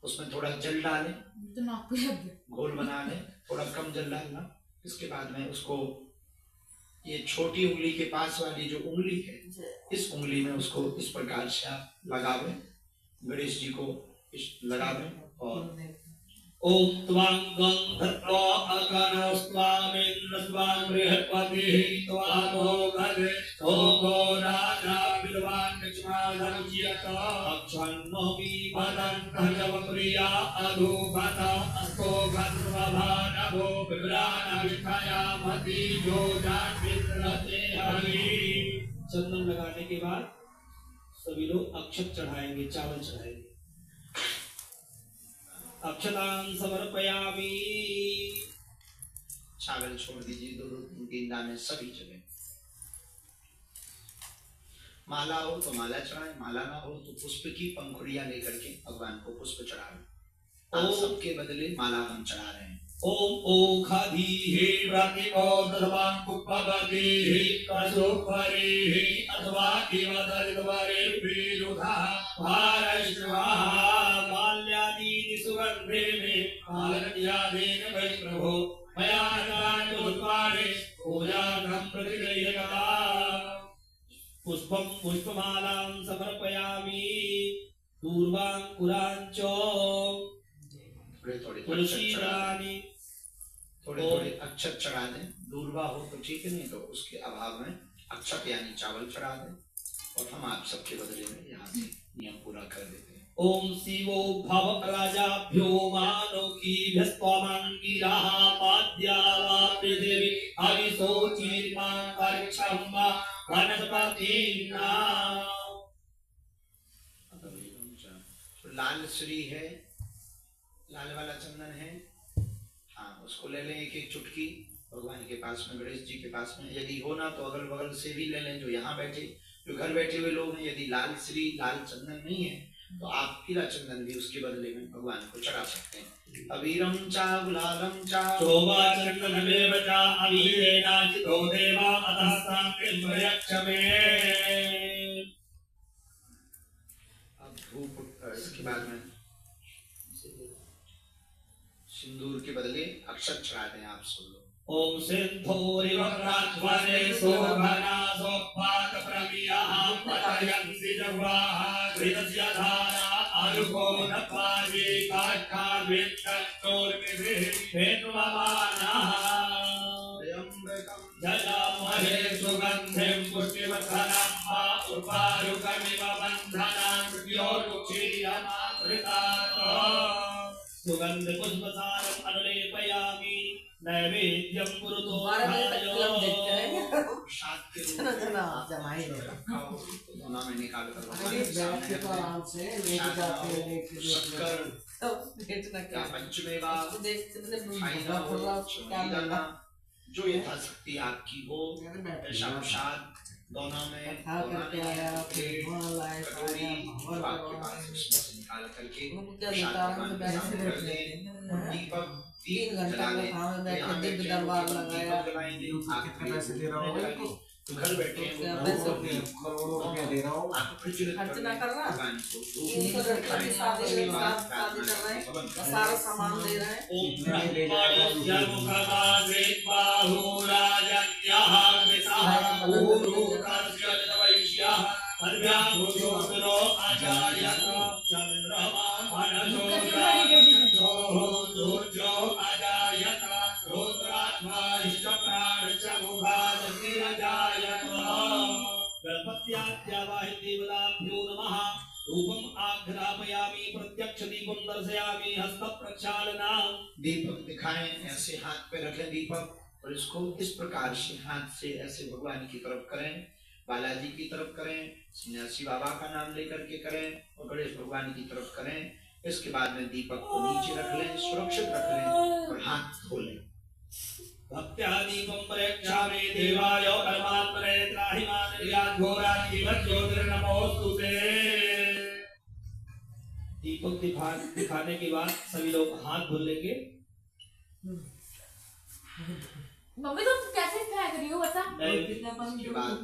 उसमें थोड़ा जल डालें, घोल बना लें, थोड़ा कम जल डालना। इसके बाद में उसको ये छोटी उंगली के पास वाली जो उंगली है, इस उंगली में उसको इस प्रकार से आप लगावें, गणेश जी को लगावें और ओम त्वां गंधत्वा अकनस्त्वामिन्द्र स्वां बृहस्पतिः त्वामो गधे ओगो राजा विद्वान् लक्ष्माधर्ज्यत अक्षन्नो विपदन्तजवप्रिया अधोगत अस्तो गन्धभानभो विभ्राणविष्ठयामति जोजान्वित्रते हरि। चंदन लगाने के बाद सभी लोग अक्षत चढ़ाएंगे, चावल चढ़ाएंगे। अक्षतां समर्पयामि। चावल छोड़ दीजिए, 2-3 दाने सभी जगह। माला हो तो माला चढ़ाएं, माला ना हो तो पुष्प की पंखुड़ियां लेकर के भगवान को पुष्प चढ़ाएं। आप सबके बदले माला हम चढ़ा रहे हैं। ओम ओखाधीः प्रतिकोदधवान् कुप्पवतीः प्रसुपरीः अथवा इवदरिद्वरेर्विरुधः भारश्रवः माल्यादीनि सुगन्धेन कालकट्यादेन वै प्रभो मया नाट्योद्वारे पूजार्थं प्रतिगृह्यता। पुष्पं पुष्पमालां समर्पयामि। दूर्वाङ्कुराञ्च थोड़े अक्षत चढ़ा दें। दूर्वा हो तो ठीक है, नहीं तो उसके अभाव में अक्षत यानी चावल चढ़ा दें और हम आप सबके बदले में यहाँ से नियम पूरा कर देते हैं। ओम शिवो भव राजाभ्यो मानोकीभ्यस्त्वमङ्गिराः पाद्यावा पृथिवी अविशो चीर्मां परिक्षम्मा वनस्पतिना। लाल श्री है, लाल वाला चंदन है, हाँ उसको ले लें एक चुटकी भगवान के पास में, गणेश जी के पास में। यदि हो ना तो अगल बगल से भी ले लें, जो यहाँ बैठे, जो घर बैठे हुए लोग हैं। यदि लाल श्री लाल चंदन नहीं है तो आप पीला चंदन भी उसके बदले में भगवान को चढ़ा सकते हैं। अबीरम चा गुलालम चा शोभा चंदनमेव चा अबीरेणाचितो देवा अतः साङ्कृत्यक्षमे। अब धूप, इसके बाद में सिंदूर के बदले अक्षत चढ़ा दें आप सब लोग। ओम सिंधूरिवक्राध्वरे शोभना सोपाक प्रमियाः पतयन्ति जह्वाः घृतस्य धारा अरुको नत्वाजे काष्ठाद्वित्तोर्मिभिः हेत्वमानाः जजामहे सुगन्धिं पुष्टिवर्धनं वा उर्वारुकमिव बन्धनान् मृत्योर्मुक्षीयमामृतात्। सुगंध पुष्पसारम् अनुलेपयामि। नैवेद्यं कुरुतो दोना में निकाल कर पंचमेवा जो यथाशक्ति आपकी हो ऐसा प्रसाद दोनों में निकाल करके दीपक 3 घंटा दरबार लगाया। घर बैठे करोड़ों रुपया दे रहा हूँ, खर्च ना कर रहा, सारा सामान दे रहा है। देवताभ्यो नमः। रूपम आघ्रापयामि प्रत्यक्ष दीपम दर्शयामि हस्त प्रक्षालना। दीपक दिखाएं, ऐसे हाथ पे रखें दीपक और इसको इस प्रकार से हाथ से ऐसे भगवान की तरफ करें, बालाजी की तरफ करें, सन्यासी बाबा का नाम लेकर के करें और गणेश भगवान की तरफ करें। इसके बाद में दीपक को नीचे रख लें, सुरक्षित रख लें और हाथ धो लें। भक्त्या दीपं प्रयच्छामि देवाय परमात्मने त्राहि मां निर्याघोराय ज्योतिर्नमोस्तुते। दीपक दिखाने के बाद सभी लोग हाथ धो लेंगे। मम्मी तुम कैसे फेंक रही हो बता?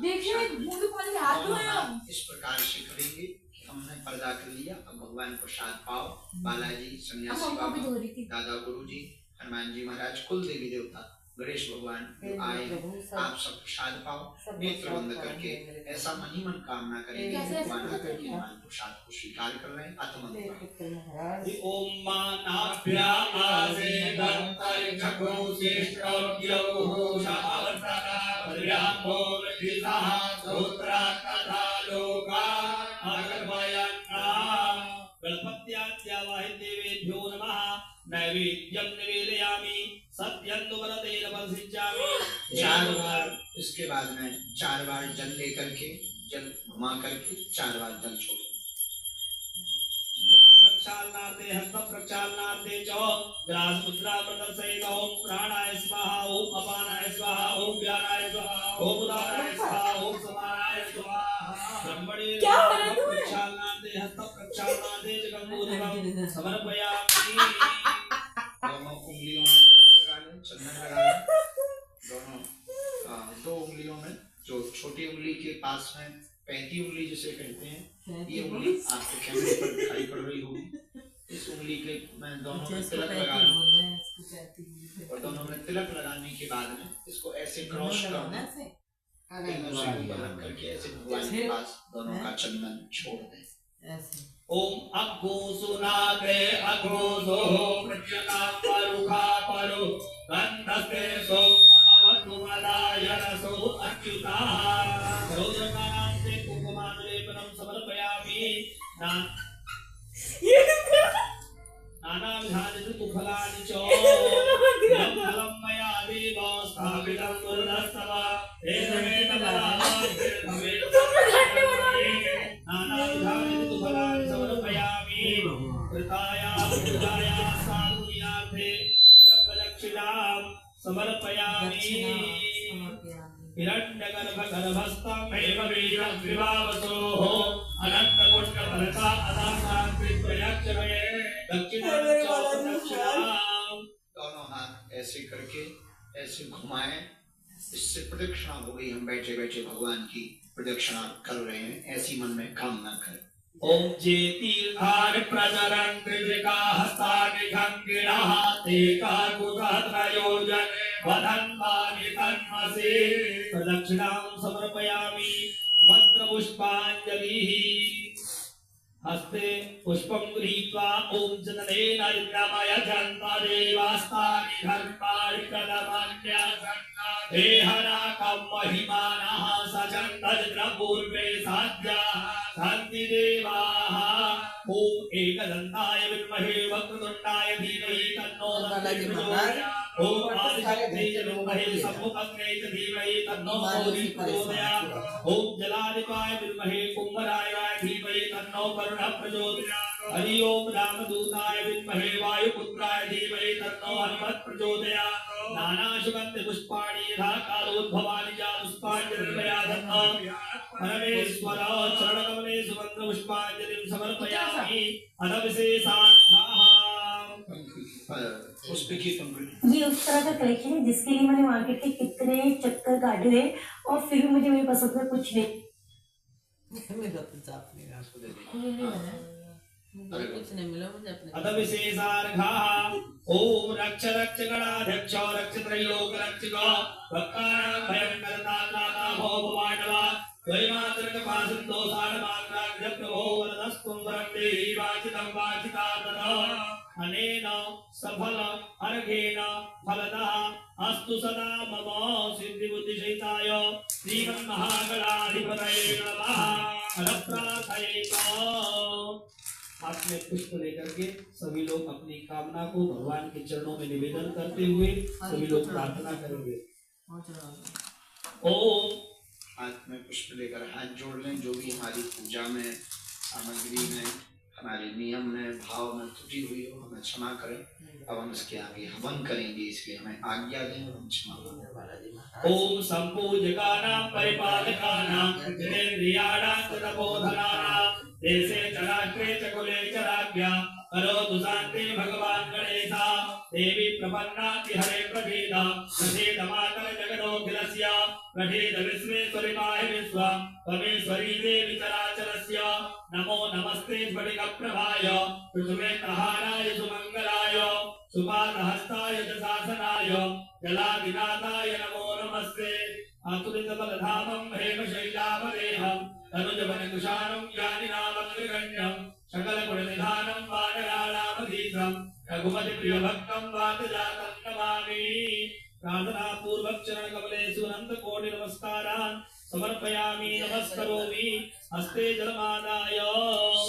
देखिए मुंह में पानी हाथ धोया। इस प्रकार से करेंगे कि हमने पर्दा कर लिया। अब भगवान प्रसाद पाओ। बालाजी, सन्यासी बाबा, दादा गुरुजी, हनुमान जी महाराज, कुल देवी देवता गणेश भगवान आए, आप सब प्रसाद पाओ। नेत्र बंद करके ऐसा मन ही मन कामना करेंगे भगवान आपके प्रसाद को स्वीकार कर रहे हैं। अतमंत्र ओम मानाभ्या आसेदं तरिक्षकोशिष्टोग्यो शावत्रका पर्यामो विदितः सूत्रा तथा लोका अगर्भयन्ना गणपत्याद्यावाहि देवेभ्यो नमः नैवेद्यं निवेदयामि सत्यं वरदेन वर्षिष्यामि। 4 बार इसके बाद में 4 बार जल लेकर के जल घुमा करके 4 बार जल छोड़ो। मुख प्रक्षालनार्थे हस्त प्रक्षालनार्थे च ग्रास मुद्रा प्रदर्शयेत्। ओम प्राणाय स्वाहा, ओम अपानाय स्वाहा, ओम व्यानाय स्वाहा, ओम उदानाय स्वाहा, ओम समानाय स्वाहा। ब्रह्मणे क्या हो रहा है तुम्हें? प्रक्षालनार्थे हस्त प्रक्षालनार्थे च गंगोदकं समर्पयामि। दोनों उंगलियों में तिलक लगा लें, चंदन लगा लें। दोनों 2 उंगलियों में, जो छोटी उंगली के पास में 35 उंगली जिसे कहते हैं, ये उंगली आपके कैमरे पर दिखाई पड़ रही होगी। इस उंगली के मैं दोनों में तिलक लगा लूं और दोनों में तिलक लगाने के बाद में इसको ऐसे क्रॉस करना, करके ऐसे भगवान के पास दोनों का चंदन छोड़ दें। ओम अग्गोसुनाग्रे अग्रोसो प्रत्यता परुखा परो गंधस्ते सो अवतुमदाय रसो अच्युता रोदनान्ते कुकुमालेपनं समर्पयामि। नानाविधानि ऋतुफलानि च यं फलं मया देव स्थापितं गुरुदस्तव तेजमे नानाविधानि ऋतुफलानि समर्पयामि। कृताया पूजाया साधुयार्थे द्रव्यदक्षिणां समर्पयामि। हिरण्यगर्भगर्भस्थमेव वीरं विवावसोः अनन्तकोट्यफलता अदासाकृत्वयक्षमे दक्षिणां च दक्षिणां। दोनों हाथ ऐसे करके ऐसे घुमाएं, इससे प्रदक्षिणा हो गई। हम बैठे बैठे भगवान की प्रदक्षिणा कर रहे हैं, ऐसी मन में कामना करें। ओम जे तीर्थानि प्रचरन् त्रिजगाहस्तानि खङ्गिणः ते काकुतत्रयोजने वदन्वानि तन्मसे प्रदक्षिणां समर्पयामि। मन्त्रपुष्पाञ्जलिः हस्ते पुष्पं गृहीत्वा ओम जननेन यज्ञमयजन्त देवास्तानि धर्माणि प्रदमन्यसन्ना देहनाकं महिमानः सचन्दद्रपूर्वे साध्याः सन्ति देवाः। ओम एकदन्ताय विद्महे वक्रतुण्डाय धीमहि तन्नो दन्ति प्रचोदयात्। ओम आदिशक्तिये विद्महे सम्मुखग्ने च धीमहि तन्नो मोदी प्रचोदयात्। ओम जलाधिपाय विद्महे कुम्भराय धीमहि तन्नो वरुणः प्रचोदयात्। हरि ओम रामदूताय विद्महे वायुपुत्राय धीमहि तन्नो हनुमत् प्रचोदयात्। नानाशुगन्धि पुष्पाणि यथा कालोद्भवानि च पुष्पाञ्जलिर्मया दत्ताम्। परमेश्वर चरणकमले सुगन्ध पुष्पाञ्जलिं समर्पयामि। पुष्प की पंखुड़ी। ये उस तरह का कलेक्शन है जिसके लिए मैंने मार्केट के कितने चक्कर काटे हैं और फिर भी मुझे मेरी पसंद में कुछ नहीं। कुछ नहीं मिला मुझे अपने। अथ विशेषार्घाः ओम रक्ष रक्ष गणाध्यक्ष रक्ष त्रैलोक रक्षक भक्तानां भयंकरता दाता भव भवानवा द्वैमात्रकपासन्तो सारमात्राग्र प्रभो वरदस्त्वं वरं देहि वाचितं वाचिता तदा अनेन सफल अर्घेण फलतः अस्तु सदा मम सिद्धिबुद्धिसहिताय श्रीमन्महागणाधिपतये नमः। हाथ में पुष्प लेकर के सभी लोग अपनी कामना को भगवान के चरणों में निवेदन करते हुए सभी लोग प्रार्थना करेंगे। ओम हाथ में पुष्प लेकर हाथ जोड़ लें। जो भी हमारी पूजा में सामग्री में हमारे नियम में भाव में त्रुटि हुई हो हमें क्षमा करें। अब हम इसके आगे हवन करेंगे, इसलिए हमें आज्ञा दें और हम क्षमा करें। ओम संपूजकानां परिपालकानां जितेन्द्रियाणां च तपोधनानां देशे च राष्ट्रे च कुले च राज्ञा करोतु शान्ति भगवान् गणेशः देवी प्रपन्नाति हरे प्रभेद प्रभेद मातर जगदोऽखिलस्य प्रभेद विश्वेश्वरिकाय विश्व परमेश्वरी देवी चराचरस्य नमो नमस्ते स्फटिकप्रभाय पृथ्वीप्रहाराय सुमङ्गलाय सुपादहस्ताय च शासनाय जलाधिनाथाय नमो नमस्ते आतुलितबलधामं हेमशैलावदेहं तनुजवनकुशानं यानिनामग्रगण्यं सकलगुणनिधानं वानराणामधीशं रघुपतिप्रियभक्तं वातजातं नमामि। प्रार्थना पूर्वक चरण कमलेषु अनंत कोटि नमस्कारान् समर्पयामि नमस्करोमि हस्ते जलमादाय।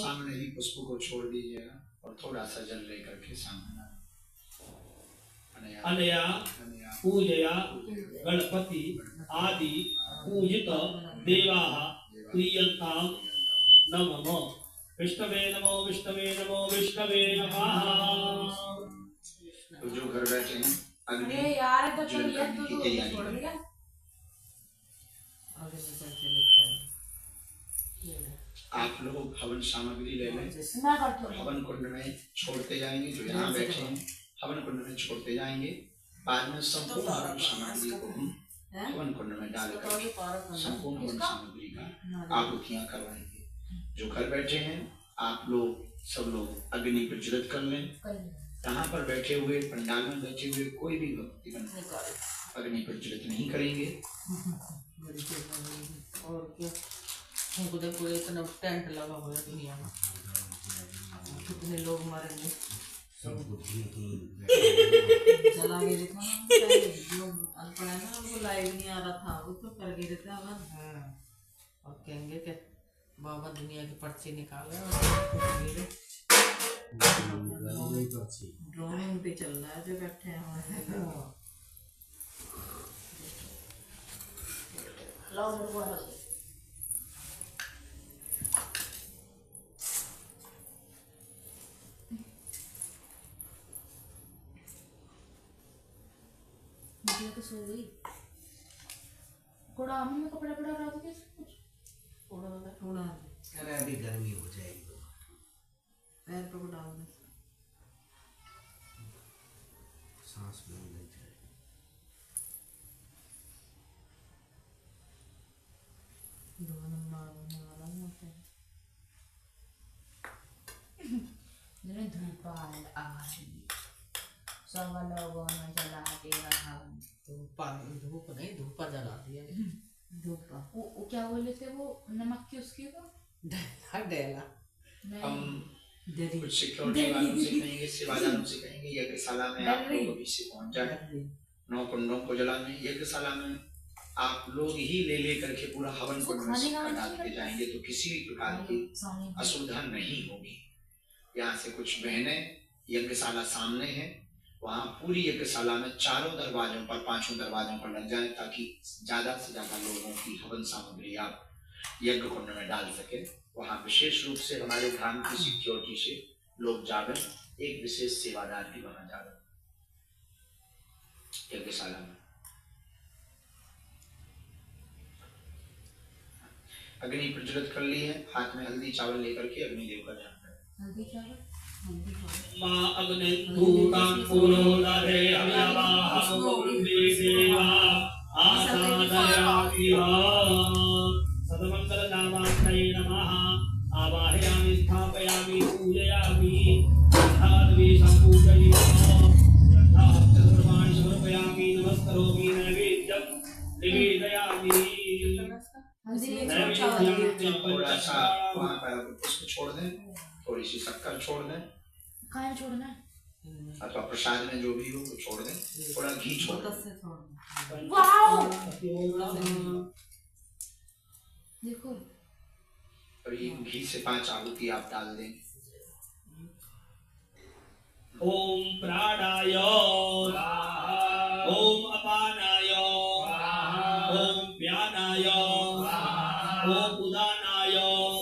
सामने ही पुष्प को छोड़ दीजिएगा और थोड़ा सा जल लेकर के सामने अनया पूजया गणपति आदि पूजित देवाः प्रीयन्तां नमः। विष्णवे नमो विष्णवे नमो विष्णवे नमः। तो जो घर बैठे हैं अरे यार तो जल करने की तैयारी छोड़ करें। दिया। आप लोग हवन सामग्री ले लें मैं करती हूँ। हवन कुंड में छोड़ते जाएंगे। जो यहाँ बैठे हैं हवन कुंड में छोड़ते जाएंगे। बाद में संपूर्ण हवन सामग्री को हम हवन कुंड में डालकर संपूर्ण हवन सामग्री का आहुतियां करवाएंगे। जो घर बैठे हैं आप लोग सब लोग अग्नि प्रज्वलित कर लें। यहाँ पर बैठे हुए पंडाल में बैठे हुए कोई भी भक्तिगण अग्नि प्रज्वलित नहीं करेंगे। और क्या पूरे पूरे इतना टेंट लगा हुआ है दुनिया में, कितने लोग मरेंगे। चला गया देखो ना, लोग अनपढ़ है ना, उनको लाइव नहीं आ रहा था, वो तो कर गए थे अगर। और कहेंगे कि बाबा दुनिया के पर्चे निकाले और ड्रोन पे चल रहा है जो बैठे हैं हमारे। तो सो गई। थोड़ा में कपड़ा पड़ा रहा था कैसे कुछ थोड़ा थोड़ा अरे अभी गर्मी हो जाएगी तो पैर पे को डाल दे, सांस में नहीं जाए। धूप आ रही सब लोगों ने जला दिया हम। धूप नहीं, धूपा जला दिया। धूपा वो क्या बोले थे वो नमक की उसकी वो डेला हम कुछ सिक्योरिटी वालों से कहेंगे, सेवादारों से कहेंगे यज्ञशाला में आप लोग अभी से पहुंच जाए। 9 कुंडों को जलाने यज्ञशाला में आप लोग ही ले करके पूरा हवन कुंड में डालते जाएंगे तो किसी भी प्रकार की असुविधा नहीं होगी। यहाँ से कुछ बहनें यज्ञशाला सामने है, वहाँ पूरी यज्ञशाला में चारों दरवाजों पर 5 दरवाजों पर लग जाए ताकि ज्यादा से ज्यादा लोगों की हवन सामग्री आप यज्ञ कुंड में डाल सके। वहाँ विशेष रूप से हमारे धाम की सिक्योरिटी से लोग जाकर एक विशेष सेवादार भी वहाँ जाकर यज्ञशाला में अग्नि प्रज्वलित कर ली है। हाथ में हल्दी चावल लेकर के अग्निदेव का ध्यान करें। हल्दी चावल मां अग्नि भूतां पुरोदरे हव्यवाहमुर्विदेवा आसादयामि सतमंगल नामात्मने नमः। आवाहयामि स्थापयामि पूजयामि श्रद्धाद्वे संपूजयामि श्रद्धाचन्द्रमाणि समर्पयामि नमस्करोमि नैवेद्यं निवेदयामि। थोड़ा सा वहाँ पर पुष्प छोड़ दें, थोड़ी सी शक्कर छोड़ दें, खाना छोड़ना है अथवा प्रसाद में जो भी हो वो छोड़ दें, थोड़ा घी छोड़ दें। वाओ देखो और ये घी से 5 आहुति आप डाल दें। ओम प्राणाय ओम अपानाय ओम व्यानाय ओम उदानाय ओम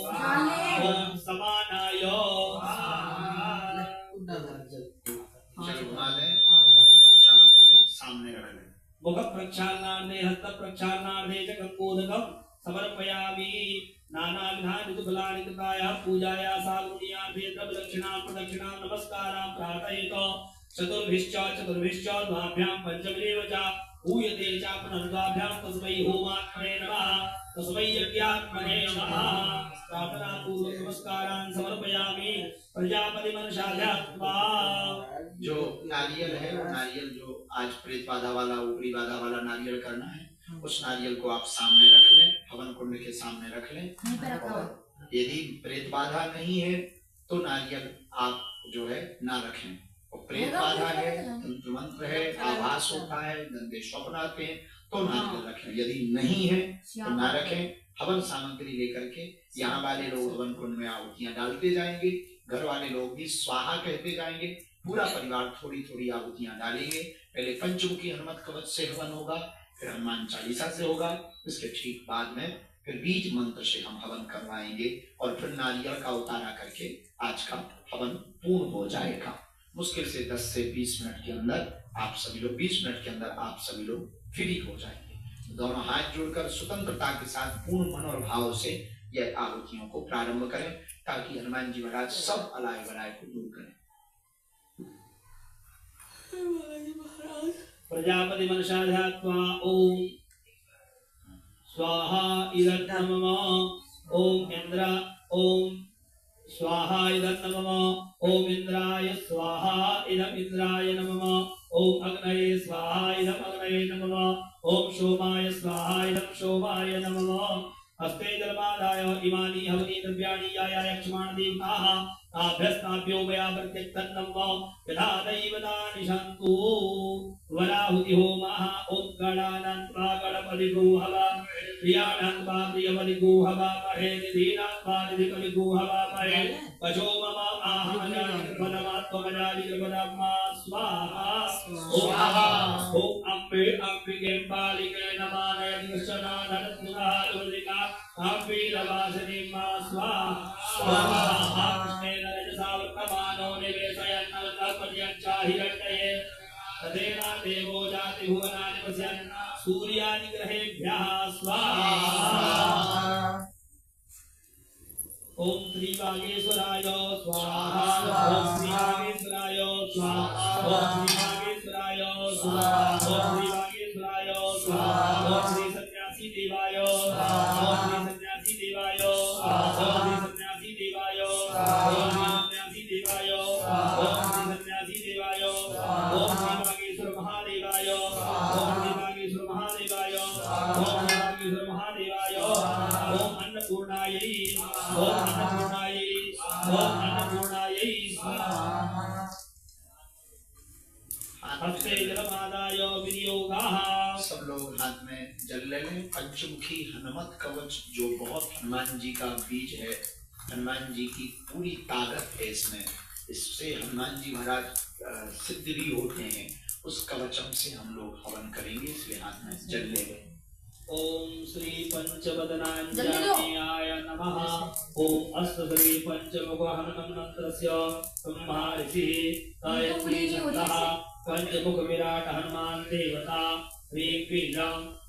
समानाय जल घुमा दें, सामग्री सामने रख लें। मुख प्रक्षालनार्थे हस्त प्रक्षालनार्थे च गंगोदकं समर्पयामि। नानाविधानि फलानि कृतायाः पूजायाः सागुण्यार्थे द्रव्यदक्षिणां प्रदक्षिणां नमस्कारां प्रार्थयेत। चतुर्भिश्च द्वाभ्यां पंचमदेव च हूयते च पुनर्द्वाभ्यां तस्मै होमात्मने नमः तस्मै यज्ञात्मने नमः। प्रार्थना पूर्वक नमस्कारान् समर्पयामि। प्रजापति मनसाध्यात्मा। जो नारियल है वो नारियल जो आज प्रेत बाधा वाला ऊपरी बाधा वाला नारियल करना है, उस नारियल को आप सामने रख लें, हवन कुंड के सामने रख लें। और यदि प्रेत बाधा नहीं है तो नारियल आप जो है ना रखें। और प्रेत बाधा है, तंत्र मंत्र है, आभास होता है, गंदे स्वप्न आते हैं तो नारियल रखें। यदि नहीं है तो ना रखें। हवन सामग्री लेकर के यहाँ वाले लोग हवन कुंड में आहुतियां डालते जाएंगे, घर वाले लोग भी स्वाहा कहते जाएंगे, पूरा परिवार थोड़ी थोड़ी आहुतियां डालेंगे। पहले पंचमुखी हनुमत कवच से हवन होगा, फिर हनुमान चालीसा से होगा, इसके ठीक बाद में फिर बीज मंत्र से हम हवन करवाएंगे और फिर नारियल का उतारा करके आज का हवन पूर्ण हो जाएगा। मुश्किल से 10 से 20 मिनट के अंदर आप सभी लोग 20 मिनट के अंदर आप सभी लोग फ्री हो जाएंगे। दोनों हाथ जोड़कर स्वतंत्रता के साथ पूर्ण मन और भाव से यह आहुतियों को प्रारंभ करें ताकि हनुमान जी महाराज सब अलाय बलाय को दूर करें। प्रजापति मनसाध्यात्मा। ओम स्वाहा इदं मम। ओम इंद्र। ओम स्वाहा इदं मम। ओम इंद्राय स्वाहा इदं इंद्राय नमः। ओम अग्नये स्वाहा इदं अग्नये नमः। ओम सोमाय स्वाहा इदं सोमाय नमः। हस्ते जलमादाय इमानि हवनी द्रव्याणि याया यक्षमाण देवताः ताभ्यस्ताभ्यो मया प्रत्यक्तन्नमः यथा दैवतानि शान्तु वराहुति होमः। ओम गणानान्त्वा गणपतिगो हवामहे प्रियाणान्त्वा प्रियपतिगो हवामहे निधीनान्त्वा निधिपतिगो हवामहे पशो मम आहमजानि कृपणमात्मजानि कृपणमा स्वाहा। ओम अम्बे अम्बिके बालिके नमानय कृष्णा नरत्नुरालुलिका अम्बे लवासने मा स्वाहा। कृष्णेन रजसा वर्तमानो निवेशयन्नवतापर्यञ्चा हिरण्यये तदेना देवो जाति भुवनानि पश्यन् सूर्यानि ग्रहेभ्यः स्वाहा। ओम श्री वागेश्वराय स्वाहा। ओम श्री वागेश्वराय स्वाहा। ओम श्री वागेश्वराय स्वाहा। ओम श्री वागेश्वराय स्वाहा। ओम श्री सन्यासी देवाय स्वाहा। ओम श्री सन्यासी देवाय स्वाहा। ओम श्री सन्यासी देवाय स्वाहा। ओम श्री सन्यासी देवाय स्वाहा। ओम श्री सन्यासी देवाय स्वाहा। ओम श्री वागेश्वर महादेवाय स्वाहा। ओम श्री वागेश्वर महादेवाय स्वाहा। ओम श्री वागेश्वर महादेवाय स्वाहा। ओम अन्नपूर्णायै ओम अन्नपूर्णायै ओम अन्नपूर्णायै स्वाहा। हस्ते जलमादाय विनियोगाः। सब लोग हाथ में जल ले लें। पंचमुखी हनुमत कवच जो बहुत हनुमान जी का बीज है, हनुमान जी की पूरी ताकत है इसमें, इससे हनुमान जी महाराज सिद्ध भी होते हैं। उस कवचम से हम लोग हवन करेंगे, इसलिए हाथ में जल ले लें। ओम श्री पंचवदनांजनेयाय नमः। ओम अष्टश्री पंचमुख हनुमन्त्रस्य ब्रह्मा ऋषिः गायत्री छन्दः पंचमुख विराट हनुमान देवता ह्रीं क्लीं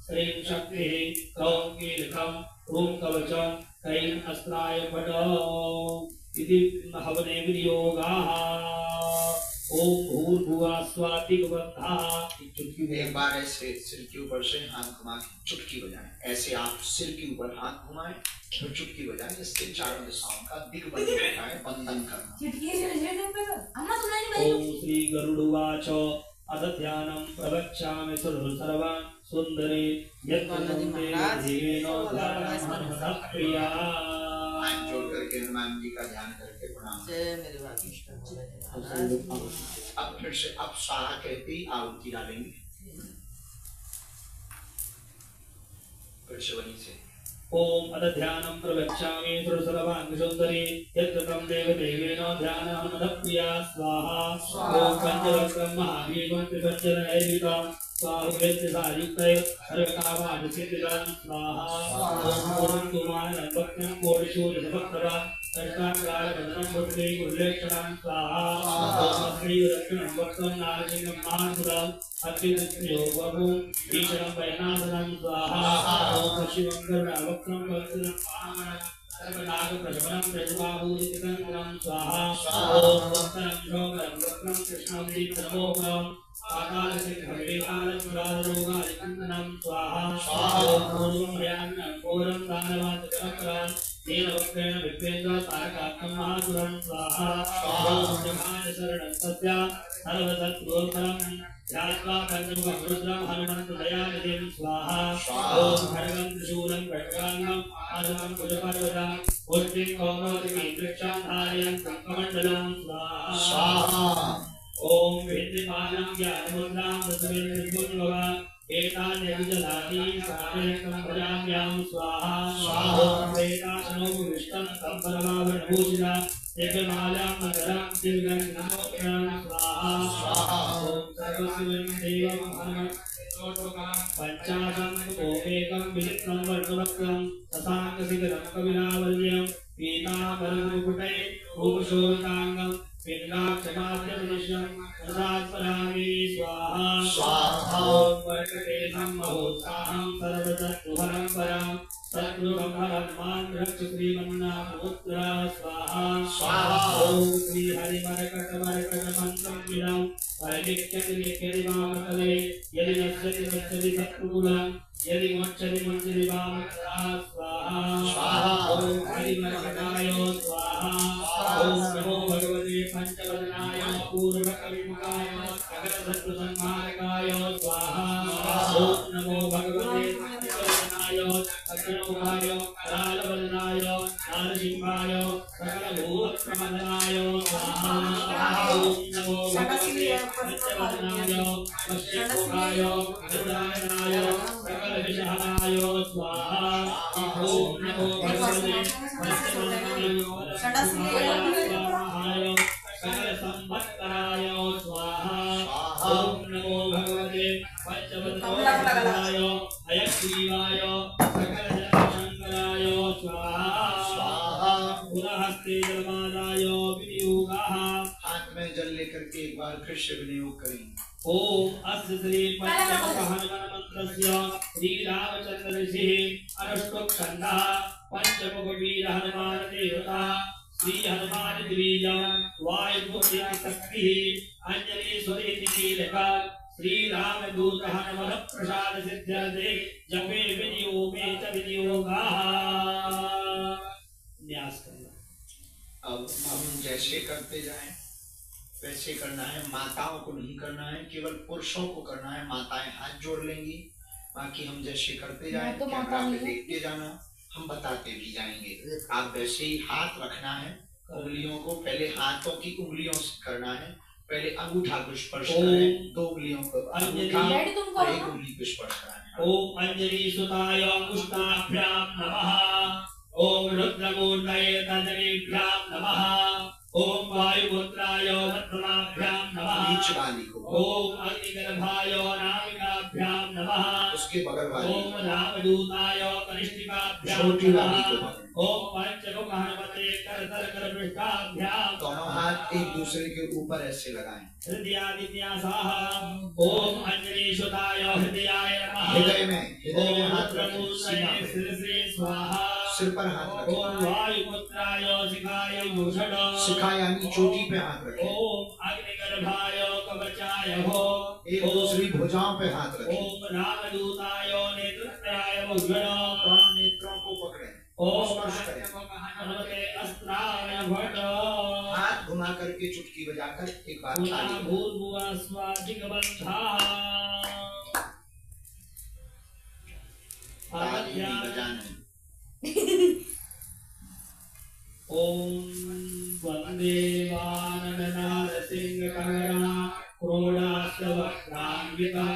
श्रीं शक्तिः क्लौं कीलकम् ॐ कवचं क्लीं अस्त्राय फट् इति हवने विनियोगाः। ओम भूर्भुवः स्वातिकवत्तः। एक बार ऐसे सिर के ऊपर से हाथ घुमा के चुटकी बजाएं। ऐसे आप सिर के ऊपर हाथ घुमाएं तो चुटकी बजाएं, इससे चारों दिशाओं का दिग्बंधन होता है, बंधन करना। ओम श्री गरुड़वाच अथ ध्यानं प्रवक्ष्यामि सर्वान् सुन्दरे प्रिया। हाथ जोड़ करके हनुमान जी का ध्यान करके प्रणाम। अब फिर से अब स्वाहा कहते ही आहुति डालेंगे। फिर से वहीं से ओम अथ ध्यानं प्रवक्ष्यामि सर्वाङ्गसुन्दरे यत्कृतं देवदेवेन ध्यानं हनुमत्प्रिया स्वाहा। ओम पंचवक्त्रं महावीरं त्रिपञ्चनैर्वितं स्वाहुवेद्यसायुक्तये सर्वकामादिसिद्धिदं स्वाहा। ओम पूर्णं कुमारं भक्तं कोटिशूलभक्तवा अष्टाङ्गारबन्धनं भक्ते गुरुलेक्षणं स्वाहा। ओम श्रीरक्षणं भक्तं नारसिंहं मानसुरम् अत्युत्तमयोगं ईशनं वैनाथनं स्वाहा। ओम शिवं करुणावक्त्रं वत्सलं सर्वनाग प्रजवनं प्रजवाभूतिकं स्वाहा ओम उत्तरं शोकरं वक्रं कृष्णं दीप्तमोहं पातालसिंहविवेकालचुरारोगादिकन्दनं स्वाहा ओम पूर्वं याज्ञं घोरं दानवातकरं तेन वक्रेण विप्रेन्द्र तारकात्मं महासुरं स्वाहा ओम जमाय शरणं सत्या सर्वसत्त्वफलं ध्यात्वा पंचमुखं रुद्रं हनुमन्तदयानिधिं स्वाहा ओम खड्गं त्रिशूलं खड्गाङ्गं आयुधं कुजपर्वतं पुष्टिं कौमुदीं वृक्षं धारयन् कमण्डलं स्वाहा ओम वेद्यमानं ज्ञानमुद्रां प्रसवेन्द्रभुजभवा एतानि विजलानि सारयकं भजाम्यां स्वाहा ओम वेदासनो विष्टं संपरमाभरणभूषिता दिव्यमालां मकरं दिव्यगन्धमोक्षं स्वाहा ओम सर्वशिवं देवं हनुमत् पंचाशं ओमेकं विचित्रं वर्णवक्रं शशाङ्कशिखरं कविलावल्यं पीताम्बरमुकुटै भूषोभिताङ्गं पिण्डाक्षमाद्यप्रदिशं प्रसादपरामे स्वाहा स्वाहा ओम वर्कटेशं महोत्साहं सर्वशत्रुहरं परं शत्रुसंहरं मां रक्ष श्रीमन्नाथपुत्र स्वाहा स्वाहा ओम श्री हरिमरकटमरकटमन्त्रं विदं परिनित्यति वामकले यदि नश्यति नश्यति शत्रुकुलं यदि मोक्षति मोक्षति वामकरा स्वाहा स्वाहा ओम हरिमरकटाय स्वाहा ओम नमो भगवते पंचवदनाय पूर्वकविमुखाय सकलशत्रुसंहारकाय स्वाहा ओम नमो भगवते पंचवदनाय अग्निमुखाय कालवदनाय नारसिंहाय सकलभूतप्रमदनाय स्वाहा ओम नमो भगवते पंचवदनाय पश्चिमुखाय गरुडायनाय सकलविषहनाय स्वाहा ओम नमो भगवते पंचवदनाय सकलसंवत्सराय स्वाहा ओम नमो भगवते पंचवदनाय अयग्रीवाय सकलजनशंकराय स्वाहा पुरहस्ते जलमादाय विनियोगः हाथ में जल लेकर के एक बार फिर से विनियोग करें। ओम अस्य श्री पंचमुख हनुमान मंत्रस्य श्री रामचंद्र ऋषिः अनुष्टुप् पंचमुख वीर हनुमान देवता श्री हनुमान द्विज वायुपुत्र शक्ति अंजलि स्वरिति कीलका श्री राम दूत हनुमत प्रसाद सिद्ध्यर्थे जपे विनियोगे च विनियोगाः। न्यास करना। अब हम जैसे करते जाएं वैसे करना है, माताओं को नहीं करना है, केवल पुरुषों को करना है। माताएं हाथ जोड़ लेंगी, बाकी हम जैसे करते जाएं, कैमरा पे देखते जाना, हम बताते भी जाएंगे। आप वैसे ही हाथ रखना है, उंगलियों को पहले हाथों की उंगलियों से करना है, पहले अंगूठा को स्पर्श करें, दो उंगलियों को अंगूठा एक उंगली को स्पर्श कराना। ओम अंजलि सुताय अंगुष्ठाभ्यां नमः। ओम रुद्रमूर्तये तजनीभ्यां नमः। ओम वायुपुत्राय वक्त्रमाभ्यां नमः। बीच वाली को ओम अग्निगर्भाय नामिकाभ्यां नमः। उसके बगल वाली ओम रामदूताय कनिष्ठिकाभ्यां छोटी वाली को नमः। ओम पंचमुख हनुमते करतल करपृष्ठाभ्यां। दोनों हाथ एक दूसरे के ऊपर ऐसे लगाएं। हृदयादित्यासाः। ओम अंजलि सुताय हृदयाय नमः। हृदय में हाथ रखें, रुद्रमूर्तये शिरसे स्वाहा। सिर पर हाथ ओम रखें। वायुपुत्राय शिखाय भूषण। शिखा यानी चोटी पे हाथ रखें। ओम अग्निगर्भाय कवचाय हो। एक दूसरी भुजाओं पे हाथ रखें। ओम रामदूताय नेत्रत्राय भूषण। दोनों नेत्रों को पकड़ें। ओम स्पर्श करें। हनुमते अस्त्राय भट। हाथ घुमा करके चुटकी बजाकर एक बार ताली। भूर्भुवः स्वादिकबन्धः। ताली नहीं बजाना। ओम वंदे वानरनारसिंहकरा क्रोडास्तवक्त्रान्विता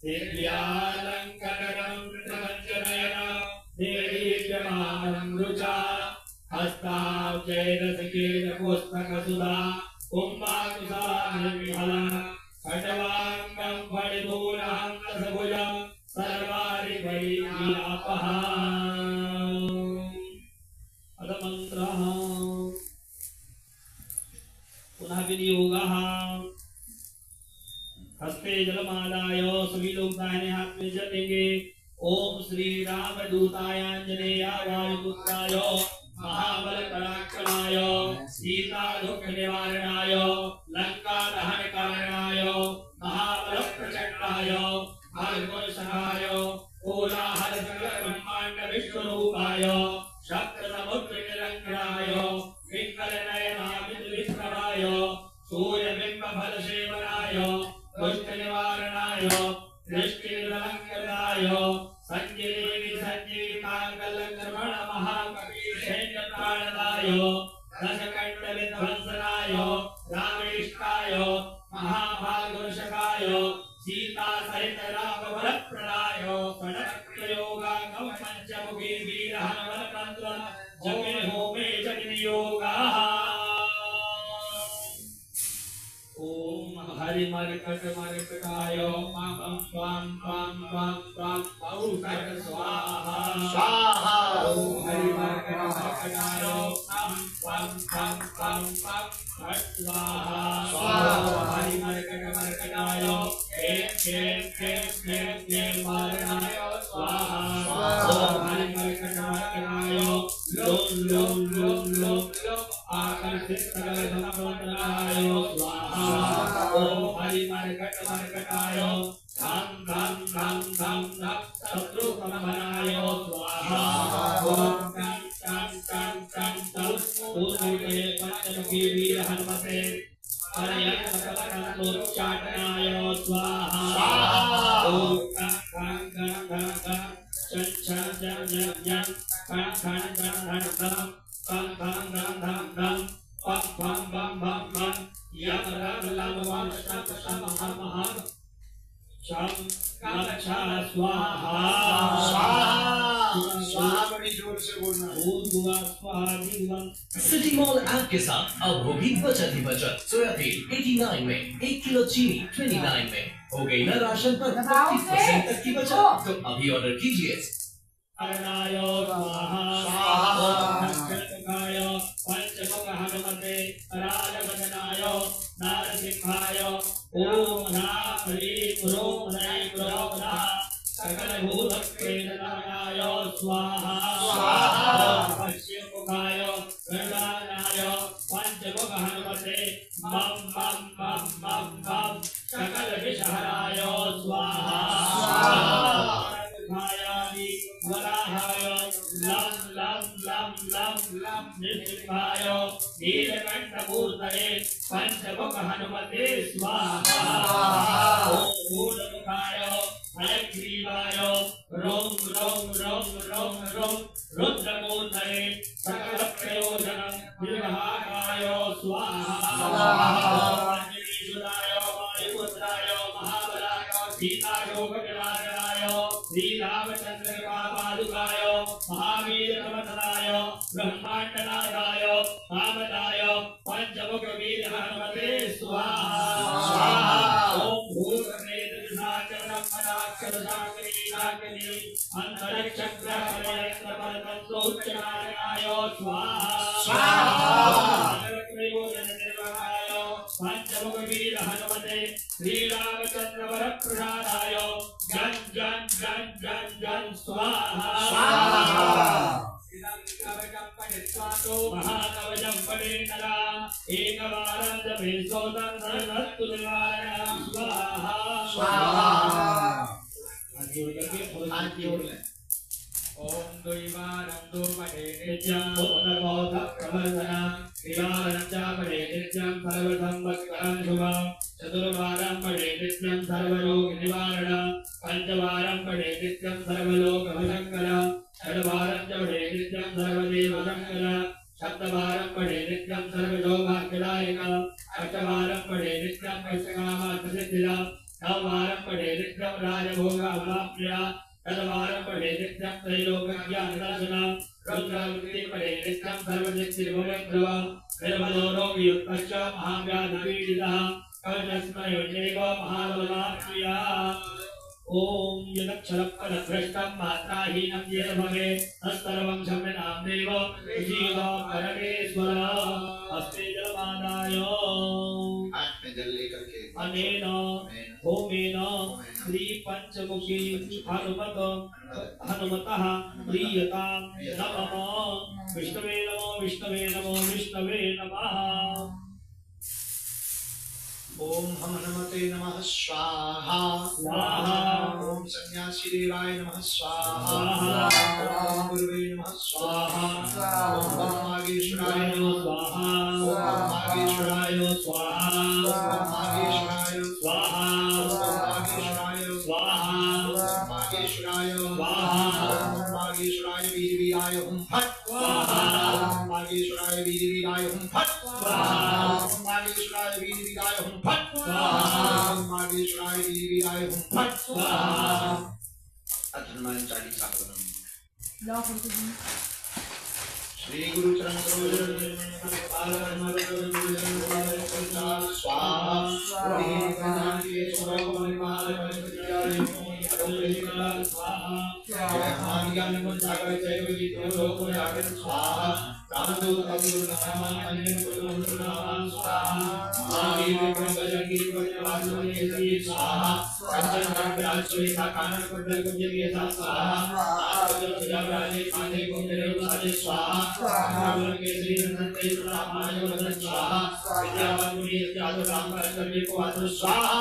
दिव्यालङ्कारं प्रपञ्चनयना देदीप्यमानं रुचा हस्ताब्जैरसिकेन पुस्तकसुधा कुम्भाकुशानिर्मला खट्वाङ्गं फणिभूरहं रसभुजं सर्वारिवैर्यापः। अदमन्त्रः पुनः विनियोगः। हस्ते जलमादाय सभी लोग दाहिने हाथ में जल लेंगे। ओम श्री राम दूताय आंजनेयाय वायुपुत्राय महाबल पराक्रमाय सीता दुख निवारणाय लंका दहन कारणाय महाबल प्रचंडाय भार्गव सहाय कोलाहल सकल ब्रह्मांड विष्णु रूपाय शक्र समुद्र निरंजनाय पिंगल नयनामित विप्रभाय सूर्य बिंब फल सेवनाय दुष्ट निवारणाय दृष्टि निरंजनाय संजीवी संजीवी मांगल कर्मण महाकवि सैन्य प्राणदाय दशकंड विध्वंसनाय रामेष्टाय महाभागवशकाय सीता सहित राम वर प्रदाय षडक्र योगांगम पंचमुखी वीर हनुमन तंत्र जमे होमे जगन योगाः ओम हरि मरकटाय पापं स्वाम स्वाम स्वाम स्वाम पौषक स्वाहा स्वाहा ओम हरि मरकटाय स्वाम स्वाम स्वाम स्वाम स्वाम स्वाहा स्वाहा हरि मरकटाय खेम मारणाय स्वाहा ओम हरि मरकटाय लोम आकर्षित सकल धनवंतनाय स्वाहा ओम हरि मरकटाय धाम धाम धाम धाम धाम शत्रु समनाय स्वाहा ओम काम काम काम काम पूर्णोदय पंचमुखी वीर हनुमते परयत सकलकलोच्चाटनाय स्वाहा ओम काम काम काम काम चन चन जन जन जन काम काम जन धन धन काम काम धन धन धन पम पम पम पम पम यम रम लम वम शम शम हम हम शम कक्षा स्वाहा स्वाहा स्वाहा बड़ी जोर से बोलना ऊर्ध्वा स्वाहा दिवं सिटी मॉल ऐप के साथ अब होगी बचत ही बचत। सोया तेल 89 में, 1 किलो चीनी 29 में, हो गई ना राशन पर 30% तक की बचत। तो अभी ऑर्डर कीजिए। अरणाय स्वाहा स्वाहा नक्षत्रकाय पंचमुख हनुमते राजवदनाय नारसिंहाय ओम ह्रां ह्रीं ह्रूं ह्रैं ह्रौं नः सकल भूतप्रेतनाय स्वाहा स्वाहा पश्चिममुखाय गरुडानाय पंचमुख हनुमते मम मम मम मम मम सकल विषहराय स्वाहा स्वाहा वराहाय लं लं लं लं लं नृसिंहाय नीलकंठमूर्तये पंचमुख हनुमते स्वाहा ओम मूलमुखाय हयग्रीवाय रोम रोम रोम रोम रोम रुद्रमूर्तये सकल प्रयोजन निर्वाहकाय स्वाहा अंजनीसुताय वायुपुत्राय महाबलाय सीतायोग विराजनाय श्रीरामचंद्र पादुकाय महावीर नमस्ताय ब्रह्मांडनाथाय कामदाय पंचमुख वीर हनुमते स्वाहा ओम भूतप्रेत विनाशक ब्रह्मणाक्षर सागरी नागनी अंतरिक्ष ग्रह परतंत्रोच्चारणाय स्वाहा प्रयोजन निर्वाहाय पंचमुख वीर हनुमते श्रीरामचंद्र वर प्रसादाय जन जन जन जन जन स्वाहा कवचम पठित्वातो महाकवचम पठेन्नरा एकवारं जपे सोतं सर्वस्तु निवारणं स्वाहा ओम द्वैवारं दो पठे नित्यं भूतभौत प्रवर्धनं त्रिवारं च पठे नित्यं सर्वसंवत्सरं शुभं चतुर्वारं पठे नित्यं सर्वरोग निवारणं पंचवारं पठे नित्यं सर्वलोकभयङ्करं षड्वारं च पठे नित्यं सर्वदेवशङ्करं सप्तवारं पठे नित्यं सर्वसौभाग्यदायकं अष्टवारं पठे नित्यं वैश्यकामार्थसिद्धिदं नववारं पठे नित्यं राजभोगाप्रिया तद्वारं पठे नित्यं त्रैलोक्यज्ञानदर्शनं रुद्रावृत्ति पठे नित्यं सर्वशक्तिर्भुवनध्रुवं निर्मदोरोगयुक्तश्च महाव्याधिपीडितः कवचस्मरेणैव महाबलाप्रिया ओम यदक्षरपदभ्रष्टं मात्राहीनं येन भवेत् तत्सर्वं क्षम्यतां देव जीव परमेश्वर अस्ते जलमादाय हाथ में जल लेकर के अनेन होमेन श्रीपद पंचमुखी हनुमतः प्रीयतां नमः विष्णवे नमो विष्णवे नमो विष्णवे नमः। ओम हम हनुमते नमः स्वाहा स्वाहा। ओम सन्यासी देवाय नमः स्वाहा स्वाहा। ओम गुरुवे नमः स्वाहा ओम ब्रह्मागेश्वराय नमः स्वाहा ओम ब्रह्मागेश्वराय स्वाहा ओम ब्रह्मागेश्वराय स्वाहा स्वाहा स्वाहा ओम ब्रह्मागेश्वराय वीरवीराय हुम फट स्वाहा ओम ब्रह्मागेश्वराय वीरवीराय हुम फट स्वाहा ओम ब्रह्मागेश्वराय वीरवीराय हुम फट स्वाहा ओम ब्रह्मागेश्वराय वीरवीराय हुम फट स्वाहा। हनुमान चालीसा बोलो। लॉक करके दी। श्री गुरु चरण सरोज स्वाहा जय हनुमान ज्ञान गुण सागर जय विद्या लोक जागर स्वाहा रामदूत अवधूत नमः अंजन पुत्र नमः स्वाहा महावीर विक्रम बजरंगी बजरंगी केसरी स्वाहा कंचन राज श्वेता कानन कुंडल कुंजल केसा स्वाहा आजल प्रजापति कांधे कुंडल साजे स्वाहा रावण केसरी नंदन तेज रामाय वदन स्वाहा विद्यावान मुनि जातो राम का करने को आतुर स्वाहा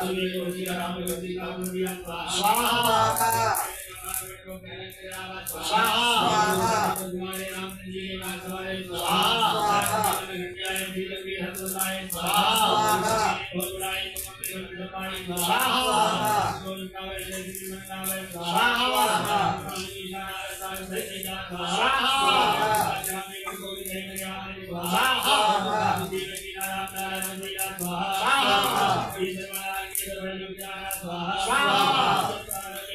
तुम्हें तुलसी राम गति का मुनिया स्वाहा स्वाहा तुम्हारे राम जी ने बात सवारे स्वाहा जय भी लगी हर सुनाए स्वाहा बोलाए तुम्हारे स्वाहा बोल का वैसे जीवन का वैसे स्वाहा स्वाहा जाने को कोई नहीं आने स्वाहा जीवन की नाम नारायण जी का स्वाहा इस बार की दरबार में जाना स्वाहा स्वाहा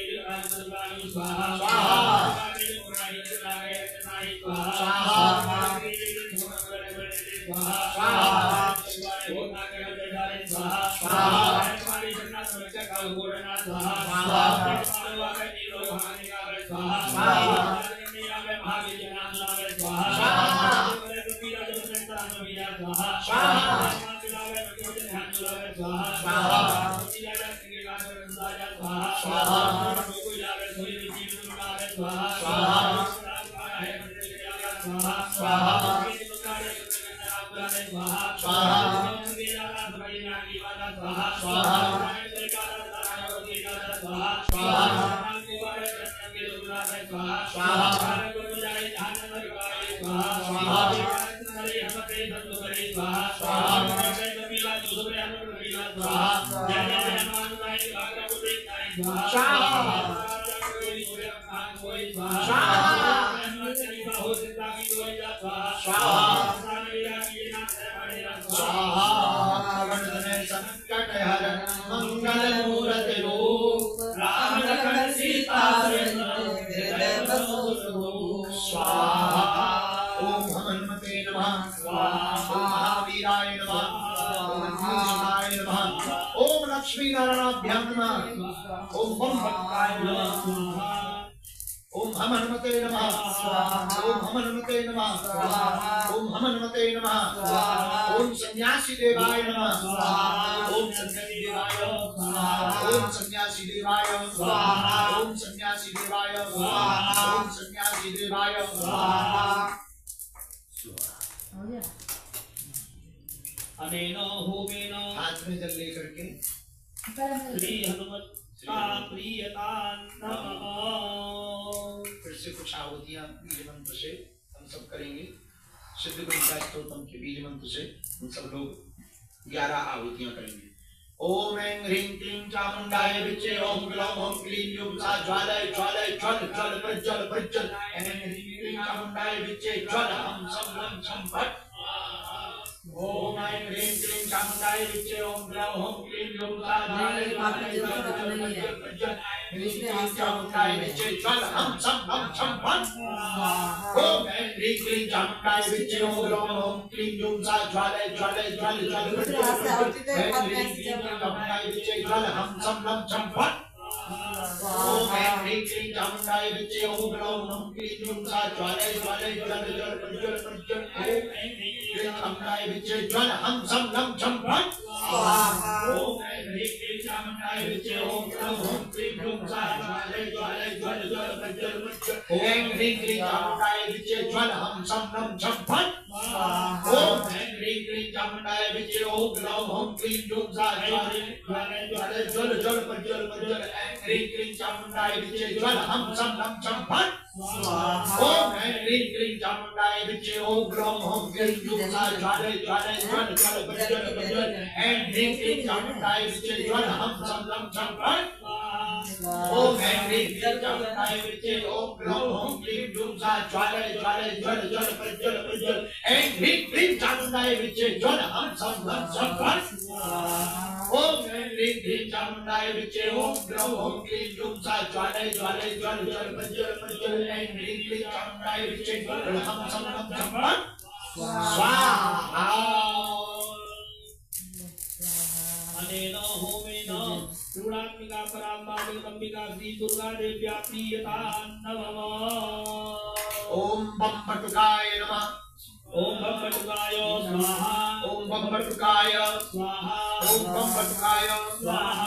लक्ष्मी नारायणाभ्याम नमः ओम बम भक्ताय नमः ओम हम हनुमते नमः ओम हम हनुमते नमः ओम हम हनुमते नमः ओम सन्यासी देवाय नमः ओम सन्यासी देवाय ओम सन्यासी देवाय ओम सन्यासी देवाय ओम सन्यासी देवाय हो गया। अनेनो होमेन हाथ में जल लेकर के श्री हनुमत प्रियतां नमः। फिर से कुछ आहुतियां बीज मंत्र से हम सब करेंगे। सिद्ध गणिका स्तोत्रम के बीज मंत्र से हम सब लोग 11 आहुतियां करेंगे। ओम ऐं ह्रीं क्लीं चामुंडाय विचे ओम ग्लौं ओम क्लीं यूं सा ज्वालय ज्वालय ज्वल ज्वल प्रज्वल प्रज्वल ऐं ह्रीं क्लीं चामुंडाय विचे ज्वल हम सब लं छं फट। ओम ऐं ह्रीं क्लीं चामुंडाय विचे ओम ग्लौं ओम क्लीं यूं सा ज्वालय ज्वालय ज्वल ज्वल प्रज्वल ह्रीं क्लीं चामुंडाय विचे ज्वल हम सब लं छं फट। ओम ऐं ह्रीं क्लीं चामुंडाय विचे ओम ग्लौं ओम क्लीं यूं सा ज्वालय ज्वालय ज्वल ज्वल प्रज्वल हम सब लं छं फट। ओम ऐं ह्रीं क्लीं चामुंडाय विचे ओम ग्लौं ओम क्लीं यूं सा ज्वालय ज्वालय ज्वल ज्वल प्रज्वल प्रज्वल ओम ऐं ह्रीं क्लीं चामुंडाय विचे ज्वल हम सब लं छं फट। ओम ऐं ह्रीं क्लीं चामुंडाय विचे ओम ग्लौं ओम ह्रीं क्लीं चामुंडाय विचे ज्वल हम सम नम छम फट ओम ह्रीं क्लीं चामुंडाय विचे ओम ग्लौम हम क्लीं जुम सा ज्वाले ज्वाले ज्वल ज्वल प्रज्वल प्रज्वल ह्रीं क्लीं चामुंडाय विचे ज्वल हम सम नम छम फट ओम ह्रीं क्लीं चामुंडाय विचे ओम ग्लौम हम क्लीं जुम सा ज्वाले ज्वाले ज्वल ज्वल प्रज्वल प्रज्वल ह्रीं क्लीं चामुंडाय विचे ज्वल हम सम नम छम फट ओम ह्रीं क्लीं चामुंडाय विचे ओम ग्लौम हम क्लीं जुम सा ज्वाले ज्वाले ज्वल ज्वल प्रज्वल प्रज्वल ह्रीं क्लीं चामुंडाय विचे ज्वल हम सम नम छम फट ओम ह्रीं क्लीं चामुंडाय विचे ओम ग्लौम हम क्लीं जुम सा ज्वाले ज्वाले ज्वल ज्वल प्रज्वल प्रज्वल ह्रीं क्लीं चामुंडाय विचे ज्वल हम सम नम छम फट स्वाहा अनेन होमेन रुणात्मिका पराम्बा जगदम्बिका श्री दुर्गा देव्या प्रीयता नमः ओम बम बटुकाय नमः ओम बम बटुकाय स्वाहा ओम बम बटुकाय स्वाहा ओम बम बटुकाय स्वाहा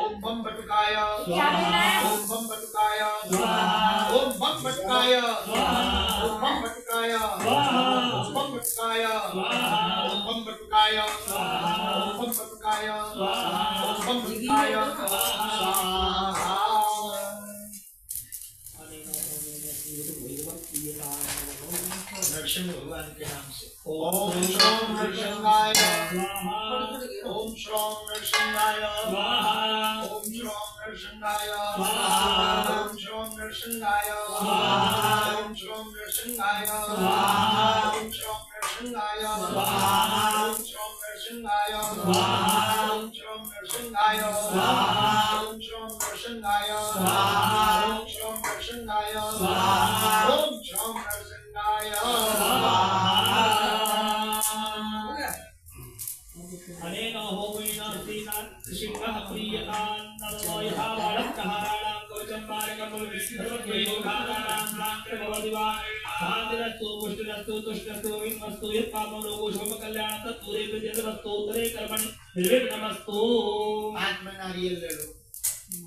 ओम बम बटुकाय क्या लेना है? ओम बम बटुकाय स्वाहा ओम बम बटुकाय स्वाहा ओम बम बटुकाय स्वाहा ओम बम बटुकाय स्वाहा ओम बम बटुकाय स्वाहा ओम बम बटुकाय स्वाहा ओम बम बटुकाय स्वाहा नरसिंह भगवान के नाम से ओम श्रोम नरसिंहाय ओम श्रोम नरसिंहाय ओम श्रोम नरसिंहाय ओम श्रोम नरसिंहाय ओम श्रोम नरसिंहाय ओम श्रोम नरसिंहाय ओम श्रोम नरसिंहाय ओम श्रोम नरसिंहाय ओम श्रोम नरसिंहाय ओम श्रोम नरसिंहाय ओम श्रोम नरसिंहाय अनेन होमेन श्रीनाथ सिंहः प्रीयता नमो यथा बालकहाराणां कवचं मार्गं विष्णुर्योगानां भवदिवा शान्तिरस्तु पुष्टिरस्तु तुष्टिरस्तु विमस्तु यत्कामो लोको शुभकल्याणं तत्पुरे विद्यवस्तु उत्तरे कर्मणि निर्विघ्नमस्तु। हाथ में नारियल ले लो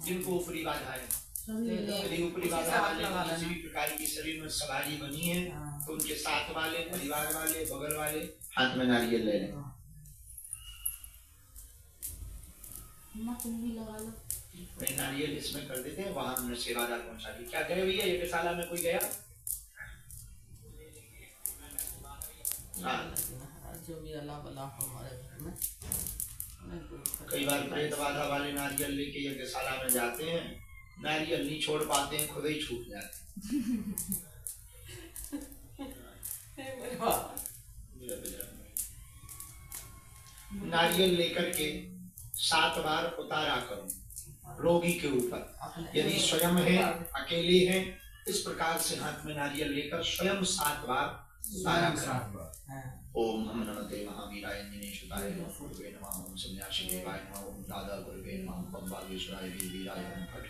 जिनको ऊपरी बाधा है, यदि ऊपरी बाधा वाले को किसी भी प्रकार की शरीर में सवारी बनी है तो उनके साथ वाले, परिवार वाले, बगल वाले हाथ में नारियल ले लें। नारियल इसमें कर देते हैं, वहां हमने सेवादार पहुंचा दी। क्या गए भैया यज्ञशाला में कोई गया? जो भी अल्लाह वाला हमारे घर में कई बार प्रेत बाधा वाले नारियल लेके यज्ञशाला में जाते हैं, नारियल नहीं छोड़ पाते हैं, खुद ही छूट जाते हैं। नारियल लेकर के 7 बार उतारा करो रोगी के ऊपर। यदि स्वयं है, अकेले हैं, इस प्रकार से हाथ में नारियल लेकर स्वयं 7 बार उतारा करो। ओम हम नमते महावीराय निनेशुताय गुरुवे नमः। ओम सन्यासी देवाय नमः। ओम दादा गुरुवे नमः। ओम बम बागेश्वराय वीरवीराय ओम फट।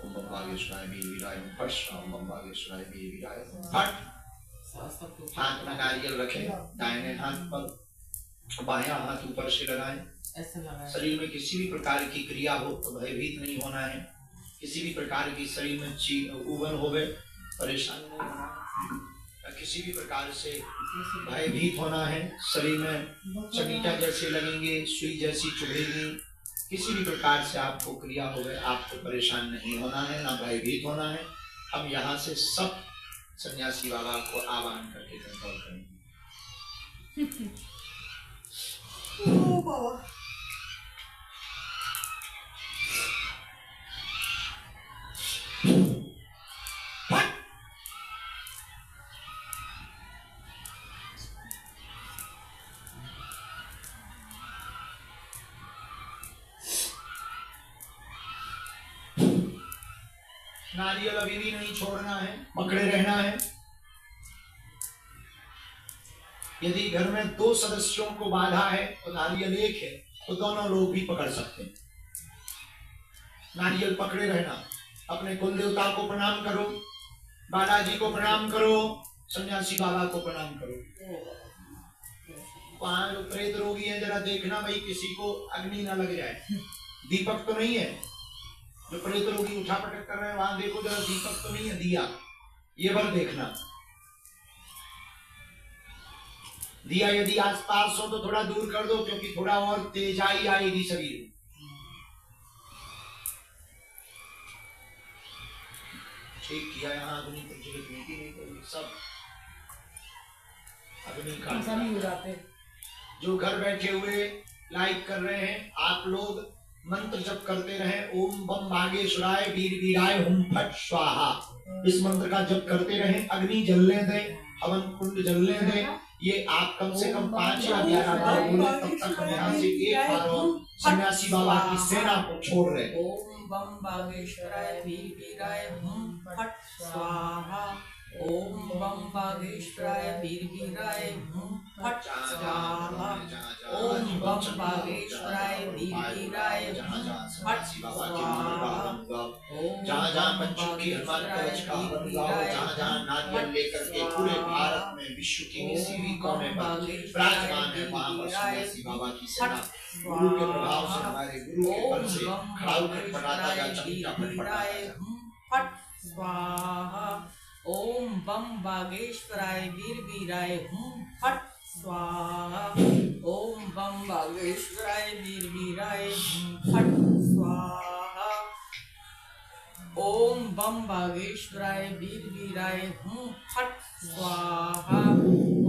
ओम बम बागेश्वराय वीरवीराय ओम फट। ओम बम बागेश्वराय वीरवीराय ओम फट। हाथ में नारियल रखें, दाहिने हाथ पर, बायां हाथ ऊपर से लगाएं। शरीर में किसी भी प्रकार की क्रिया हो तो भयभीत नहीं होना है। किसी भी प्रकार की शरीर में उबन होवे, परेशानी नहीं होना, किसी भी प्रकार से भयभीत होना है। शरीर में चमीटा जैसे लगेंगे, सुई जैसी चुभेगी, किसी भी प्रकार से आपको क्रिया होवे, आपको परेशान नहीं होना है, ना भयभीत होना है। हम यहाँ से सब सन्यासी बाबा को आह्वान करके कंट्रोल करेंगे। नारियल अभी भी नहीं छोड़ना है, पकड़े रहना है। यदि घर में 2 सदस्यों को बाधा है तो नारियल एक है तो दोनों लोग भी पकड़ सकते हैं। नारियल पकड़े रहना। अपने कुल देवता को प्रणाम करो, बालाजी को प्रणाम करो, सन्यासी बाबा को प्रणाम करो। वहां जो प्रेत रोगी है जरा देखना भाई किसी को अग्नि ना लग जाए। दीपक तो नहीं है, जो प्रेत रोगी उठा पटक कर रहे हैं वहां देखो जरा दीपक तो नहीं है, दिया ये बार देखना, दिया यदि आसपास हो तो थोड़ा दूर कर दो, क्योंकि थोड़ा और तेजाई आएगी शरीर में। ठीक किया, यहाँ अग्नि प्रज्वलित नहीं करी, सब अग्नि का। जो घर बैठे हुए लाइक कर रहे हैं, आप लोग मंत्र जप करते रहें। ओम बम बागेश्वराय वीर वीराय हुम फट स्वाहा, इस मंत्र का जप करते रहें। अग्नि जलने दें, हवन कुंड जलने दें। ये आप कम से कम 5 या 11 बार बोले, तब तक हम यहाँ से एक बार और सन्यासी बाबा की सेना को छोड़ रहे हैं। ओम बम बागेश्वराय वीर वीराय हुम फट स्वाहा। ओम बम बागेश्वराय वीर वीराय हुम फट स्वाहा। ओम बम बागेश्वराय वीर वीराय हुम फट स्वाहा। जहाँ जहाँ पंचों की हनुमान कवच का हवन गाओ, जहाँ जहाँ नारियल लेकर के पूरे भारत में विश्व के किसी भी कोने पर विराजमान है, वहाँ पर सन्यासी बाबा की सेना गुरु के प्रभाव से, हमारे गुरु के बल से खड़ा होकर पटाता का चमका पटपटाता फट स्वाहा। ओम बम बागेश्वराय वीर वीराय हुम फट स्वाहा। ओम बम बागेश्वराय वीर वीराय हुम फट स्वाहा। ओम बम बागेश्वराय वीर वीराय हुम फट स्वाहा।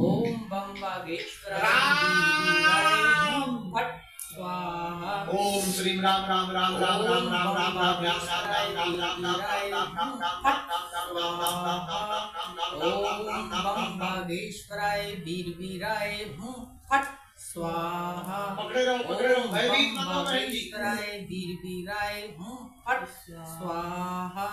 ओम बम बागेश्वराय वीर वीराय हुम फट स्वाहा। ओम श्री राम राम राम राम राम राम राम राम राम राम राम राम राम राम ओम बम बागेश्वराय वीर वीराय हुम फट स्वाहा। पकड़े रहो, भयभीत मत हो, बागेश्वराय वीर वीराय हुम फट स्वाहा।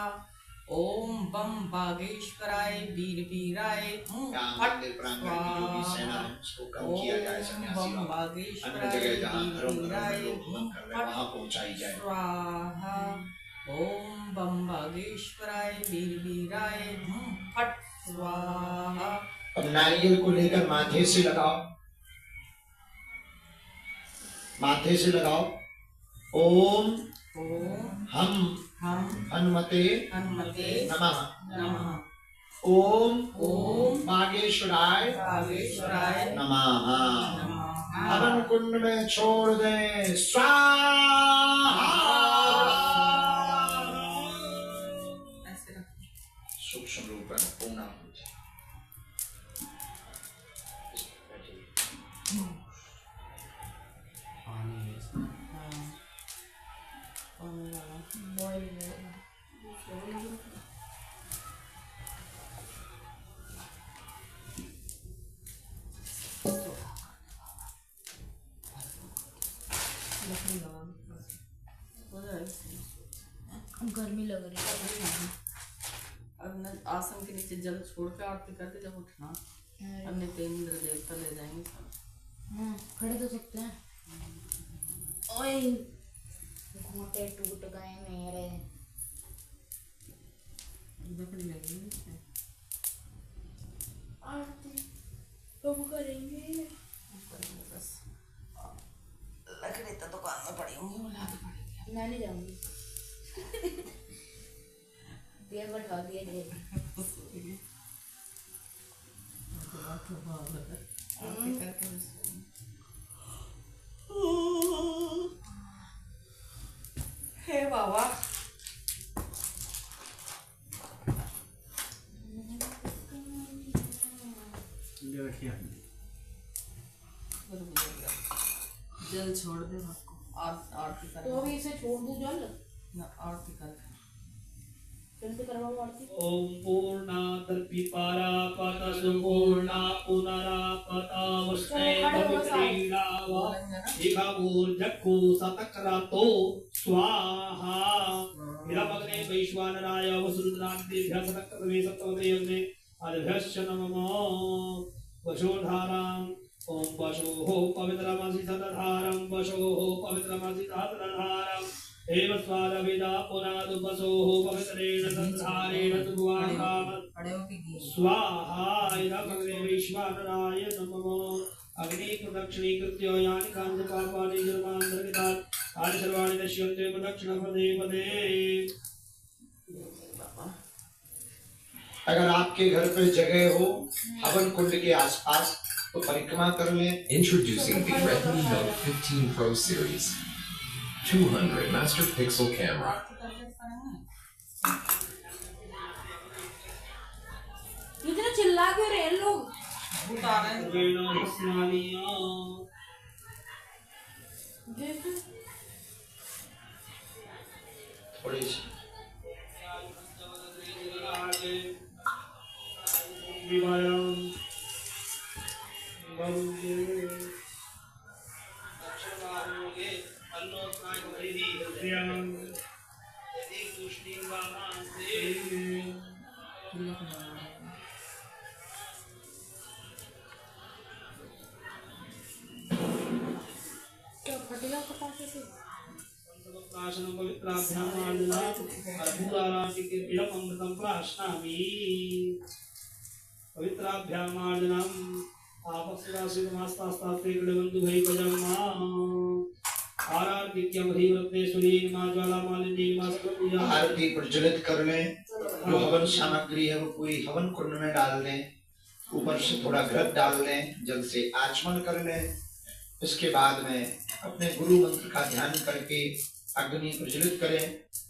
ओम बम बागेश्वराय वीर वीराय हुम फट स्वाहा। ओम बम बागेश्वराय वीर वीराय हुम फट स्वाहा। ओम बम बागेश्वराय वीर वीराय हुम फट स्वाहा। अब नारियल को लेकर माथे से लगाओ, माथे से लगाओ। ओम हम हनुमते नमः। ओम बागेश्वराय नमः। हवन कुंड में छोड़ दें, स्वाहा। सूक्ष्म रूप में पूर्ण हो जाए। गर्मी लग रही है। अब न आसन के नीचे जल छोड़ के आरती करके जब उठना, अपने इंद्र देवता ले जाएंगे सब। खड़े तो सकते हैं। ओए घोटे टूट गए मेरे। लकड़ी लगी है इसमें। आरती कब करेंगे? बस लकड़ी तो दुकान में पड़ी होंगी, बुला के पड़ेगी। मैं नहीं जाऊंगी। दिया बैठा दिया जाएगा। हे बाबा, जल छोड़ दे आपको, आरती कर। तो अभी इसे छोड़ दूं जल? ना आरती कर। फिर से करवाओ आरती। ओम पूर्णातर्पिपारा पतसु पूर्णा पुनरापता वस्ते भवित्रीडावा इकामूर्जक्खु सतक्रतो स्वाहा। इदमग्ने वैश्वानराय वसुरुद्रान्तेभ्यः सतक्रतवे सप्तमते यज्ञे आदिभ्यश्च नमः। वशोधाराम् ओम वशोः पवित्रमसि सतधारं वशोः पवित्रमसि सतधारम् एव स्वादविदा पुनादुपसोः पवित्रेण सतधारेण सुवाहामत् स्वाहा। इदमग्ने वैश्वानराय नमः। अग्नि प्रदक्षिणीकृत्य यानि कानि पापानि जन्मान्तर्गतानि तानि सर्वाणि नश्यन्ते प्रदक्षिणपदे पदे। अगर आपके घर पे जगह हो हवन कुंड के आसपास तो परिक्रमा कर लें। Introducing the Redmi Note 15 Pro series. 200 master pixel camera. इतना चिल्ला क्यों रहे हैं लोग? बता रहे हैं रेणु स्नानिया थोड़ी सी क्या फटेगा पता कैसे? प्राशनं पवित्राभ्यामार्जनात् अर्धूराराटिकीर्तिरम् अमृतं प्राश्नामि। पवित्राभ्यामार्जनम् आपस्राशितमास्तास्तास्ते कृतबन्धुभैकजन्मा आरार्तिक्यमधिव्रतेश्वरी मा ज्वालामालिनी मा सकलपूजा। आरती प्रज्वलित कर लें। जो हवन सामग्री है वो पूरी हवन कुंड में डाल दें। ऊपर से थोड़ा घृत डाल दें, जल से आचमन कर लें। इसके बाद में अपने गुरु मंत्र का ध्यान करके अग्नि प्रज्वलित करें।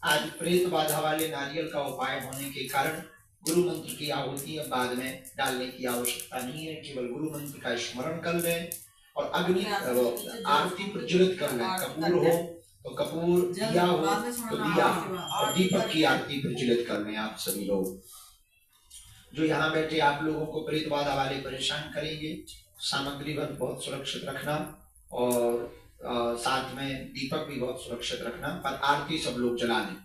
आज प्रेत बाधा वाले नारियल का उपाय होने के कारण गुरु मंत्र की आहुति अब बाद में डालने की आवश्यकता नहीं है, केवल गुरु मंत्र का स्मरण कर लें और अग्नि आरती प्रज्वलित कर लें। कपूर हो तो कपूर, दिया हो तो दिया और दीपक की आरती प्रज्वलित कर लें। आप सभी लोग जो यहाँ बैठे आप लोगों को प्रेत बाधा वाले परेशान करेंगे, सामग्री बहुत सुरक्षित रखना और साथ में दीपक भी बहुत सुरक्षित रखना, पर आरती सब लोग जला लें।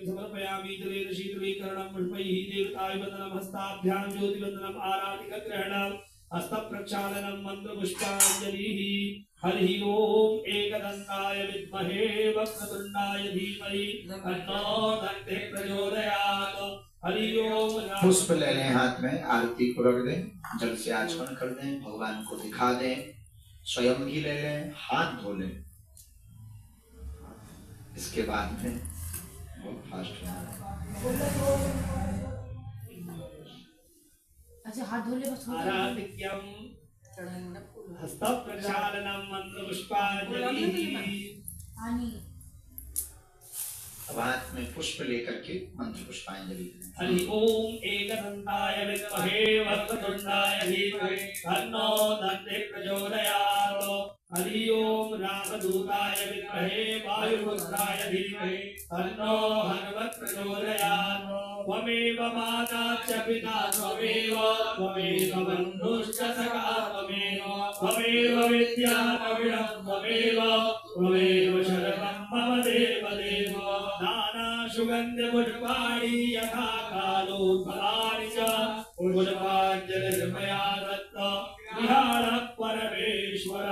समर्पयामि जलेन शीतलीकरणं पुष्पैः देवताय वन्दनं हस्ताभ्यां ज्योतिवन्दनम् आराधिकग्रहणम् हस्तप्रक्षालनं मन्त्रपुष्पाञ्जलिः। हरिः ओम एकदन्ताय विद्महे वक्रतुण्डाय धीमहि तन्नो दन्ते प्रचोदयात्। हरिः ओम। पुष्प ले लें हाथ में, आरती को रख दें, जल से आचमन कर दें, भगवान को दिखा दें, स्वयं भी ले लें, हाथ धो लें। इसके बाद में बहुत फास्ट अच्छा हाथ धो ले बस। आराधिक्यम हस्तप्रक्षालनं मन्त्रपुष्पाञ्जलिः। अब हाथ में पुष्प लेकर के मंत्र पुष्पांजलि करें। हरि ओम एकदंताय विद्महे वक्रतुंडाय धीमहि तन्नो दन्ते प्रचोदयात्। हरि ओम रामदूताय विद्महे वायुपुत्राय धीमहि तन्नो हनुमत् प्रचोदयात्। त्वमेव माता च पिता त्वमेव बन्धुश्च सखा त्वमेव विद्या द्रविणं त्वमेव शरणं मम देवदेव। नाना सुगंध पुष्पाणि यथा कालोद्भवानि च पुष्पाञ्जलिर्मया दत्त विहार परमेश्वर।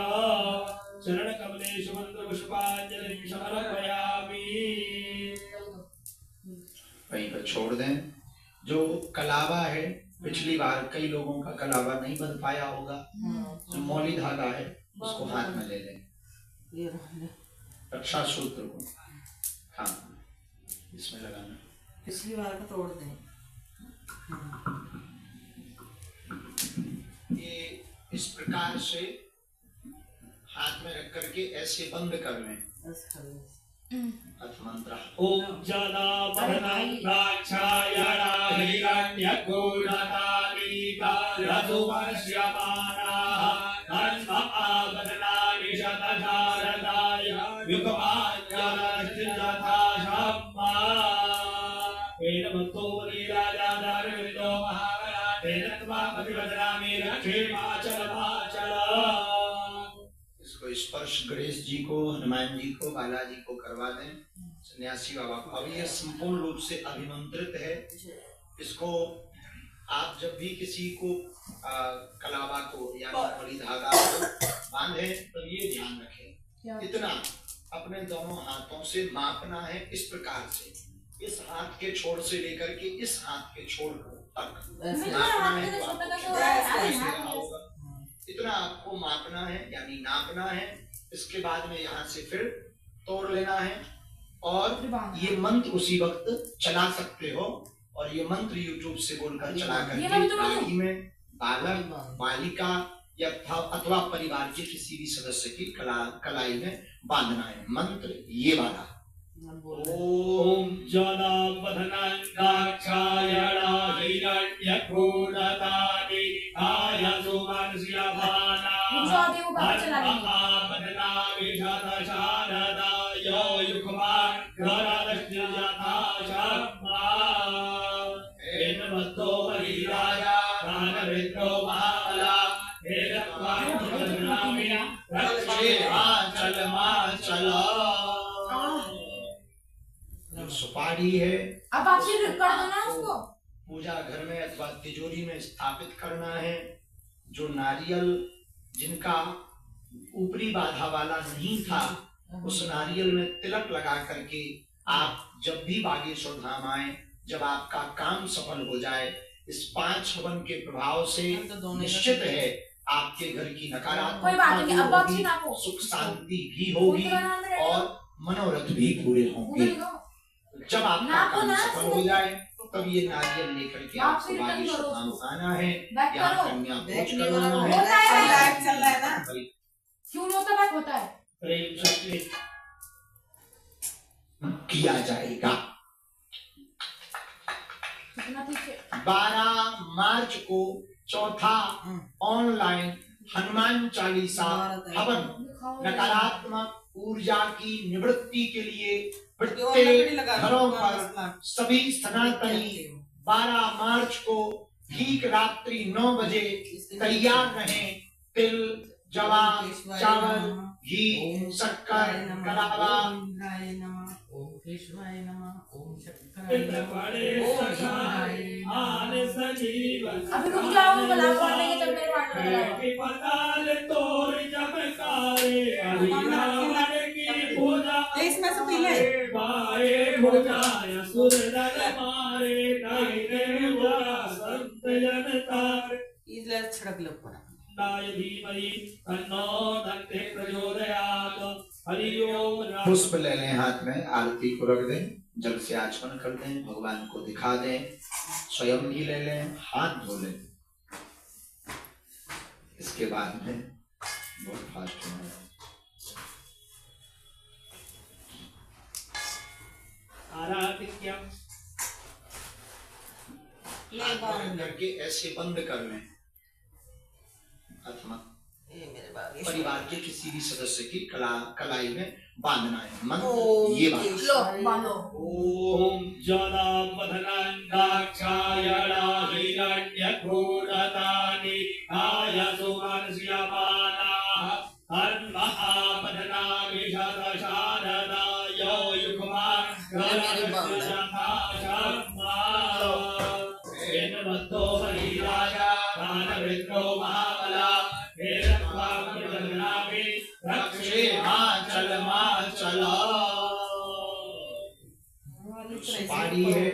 चरण कमलेषु मंत्र पुष्पांजलि समर्पयामि। वहीं पर छोड़ दें। जो कलावा है, पिछली बार कई लोगों का कलावा नहीं बन पाया होगा, जो मौली धागा है उसको हाथ में ले लें। रक्षा सूत्र को हाँ इसमें लगाना। पिछली बार का तोड़ दें। ये इस प्रकार से हाथ में रख करके ऐसे बंद कर लें। मंत्र ओम जला वरदां द्राक्षायणा हिरण्यगुणतानीका रघुवंश्यमानाः धर्म आवदनानि शतशारदाय युगमान्यरथिर्यथा शम्मा। तेन भक्तो लीलाजा दारविदो महाबला तेन त्वाम् अभिवदनामि रक्षेमाचल। इसको स्पर्श गणेश जी को, हनुमान जी को, बालाजी को करवा दें, सन्यासी बाबा को। अब ये संपूर्ण रूप से अभिमंत्रित है। इसको आप जब भी किसी को कलावा को या बड़ी धागा को बांधे तो ये ध्यान रखें, इतना अपने दोनों हाथों से मापना है। इस प्रकार से इस हाथ के छोर से लेकर के इस हाथ के छोर तक मापना है। इतना आपको मापना है यानी नापना है। इसके बाद में यहाँ से फिर तोड़ लेना है और ये मंत्र उसी वक्त चला सकते हो। और ये मंत्र YouTube से बोलकर चला करके गाड़ी में बालक बालिका या अथवा परिवार के किसी भी सदस्य की कलाई में बांधना है। मंत्र ये वाला ओम जलावधनं द्राक्षायणा हिरण्यगुणतानि आयसुमंस्यमानाः शतशारदाय युगमान्यरथिर्यथा शम्मा। तेन भक्तो बलिराजा राघवेन्द्रो महाबला तेन त्वाम् अभिवदनामि रक्षेमाचल। सुपारी है, अब आप फिर कर दो ना उसको। पूजा घर में अथवा तिजोरी में स्थापित करना है। जो नारियल जिनका ऊपरी बाधा वाला नहीं था, उस नारियल में तिलक लगा करके आप जब भी बागेश्वर धाम आए, जब आपका काम सफल हो जाए, इस 5 हवन के प्रभाव से निश्चित है आपके घर की नकारात्मक सुख शांति भी होगी और मनोरथ भी पूरे होंगे। जब आपका काम सफल हो जाए तब ये नारियल लेकर के आपको बागेश्वर धाम आना है। यहाँ कन्या भोज करवाना है। चल रहा है ना? क्यों नहीं होता? बात होता है। प्रेम से किया जाएगा। 12 मार्च को चौथा ऑनलाइन हनुमान चालीसा हवन नकारात्मक ऊर्जा की निवृत्ति के लिए प्रत्येक घरों पर सभी सनातनी 12 मार्च को ठीक रात्रि 9 बजे तैयार रहें। तिल, जवा, चावल, घी, शक्कर, कलावा। अभी रुक जाओ, गुलाब वाले के चलते इसमें से पी ले। छिड़क लो पूरा। पुष्प ले लें हाथ में, आरती को रख दें, जल से आचमन कर दें, भगवान को दिखा दें, स्वयं भी ले लें, हाथ धो लें। इसके बाद में बहुत फास्ट होना है। आराधिक्यम ले बांध करके ऐसे बंद कर लें अथवा ये मेरे बागे परिवार के किसी भी सदस्य की कलाई में बांधना है मन ओम ये बात लो बांधो ओम जलापधनांगाक्षायणा हिरण्यक्रोधतानि कायसुमनस्यमानाः हन्महापधनाभिषतशारदायो युग्मान् गणपतिजनाशम्मा बलिराजा दानवृत्रो महाबला रक्षे माचल सुपारी है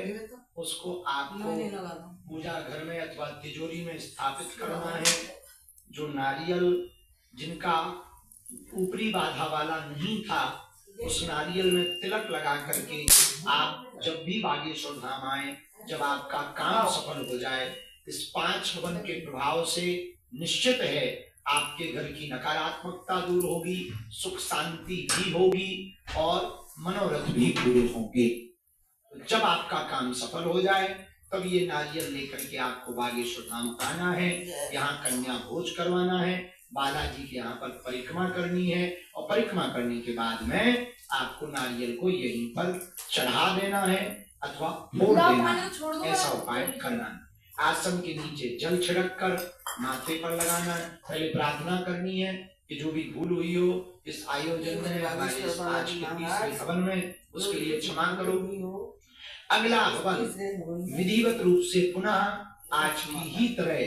उसको आपको नहीं लगा दो पूजा घर में अथवा तिजोरी में स्थापित करना है। जो नारियल जिनका ऊपरी बाधा वाला नहीं था उस नारियल में तिलक लगा करके आप जब भी बागेश्वर धाम आए, जब आपका काम सफल हो जाए, इस 5 हवन के प्रभाव से निश्चित है आपके घर की नकारात्मकता दूर होगी, सुख शांति भी होगी और मनोरथ भी पूरे होंगे। जब आपका काम सफल हो जाए तब ये नारियल लेकर के आपको बागेश्वर धाम आना है, यहाँ कन्या भोज करवाना है, बालाजी के यहाँ पर परिक्रमा करनी है और परिक्रमा करने के बाद में आपको नारियल को यहीं पर चढ़ा देना है अथवा फोड़ देना है। ऐसा उपाय करना है। आसन के नीचे जल छिड़क कर माथे पर लगाना है। पहले प्रार्थना करनी है कि जो भी भूल हुई हो इस आयोजन में, हमारे इस आज के 30वें हवन में, उसके लिए क्षमा करो। अगला हवन विधिवत रूप से पुनः आज की ही तरह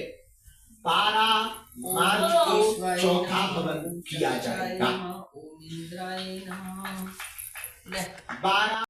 12 मार्च को चौथा हवन किया जाएगा। 12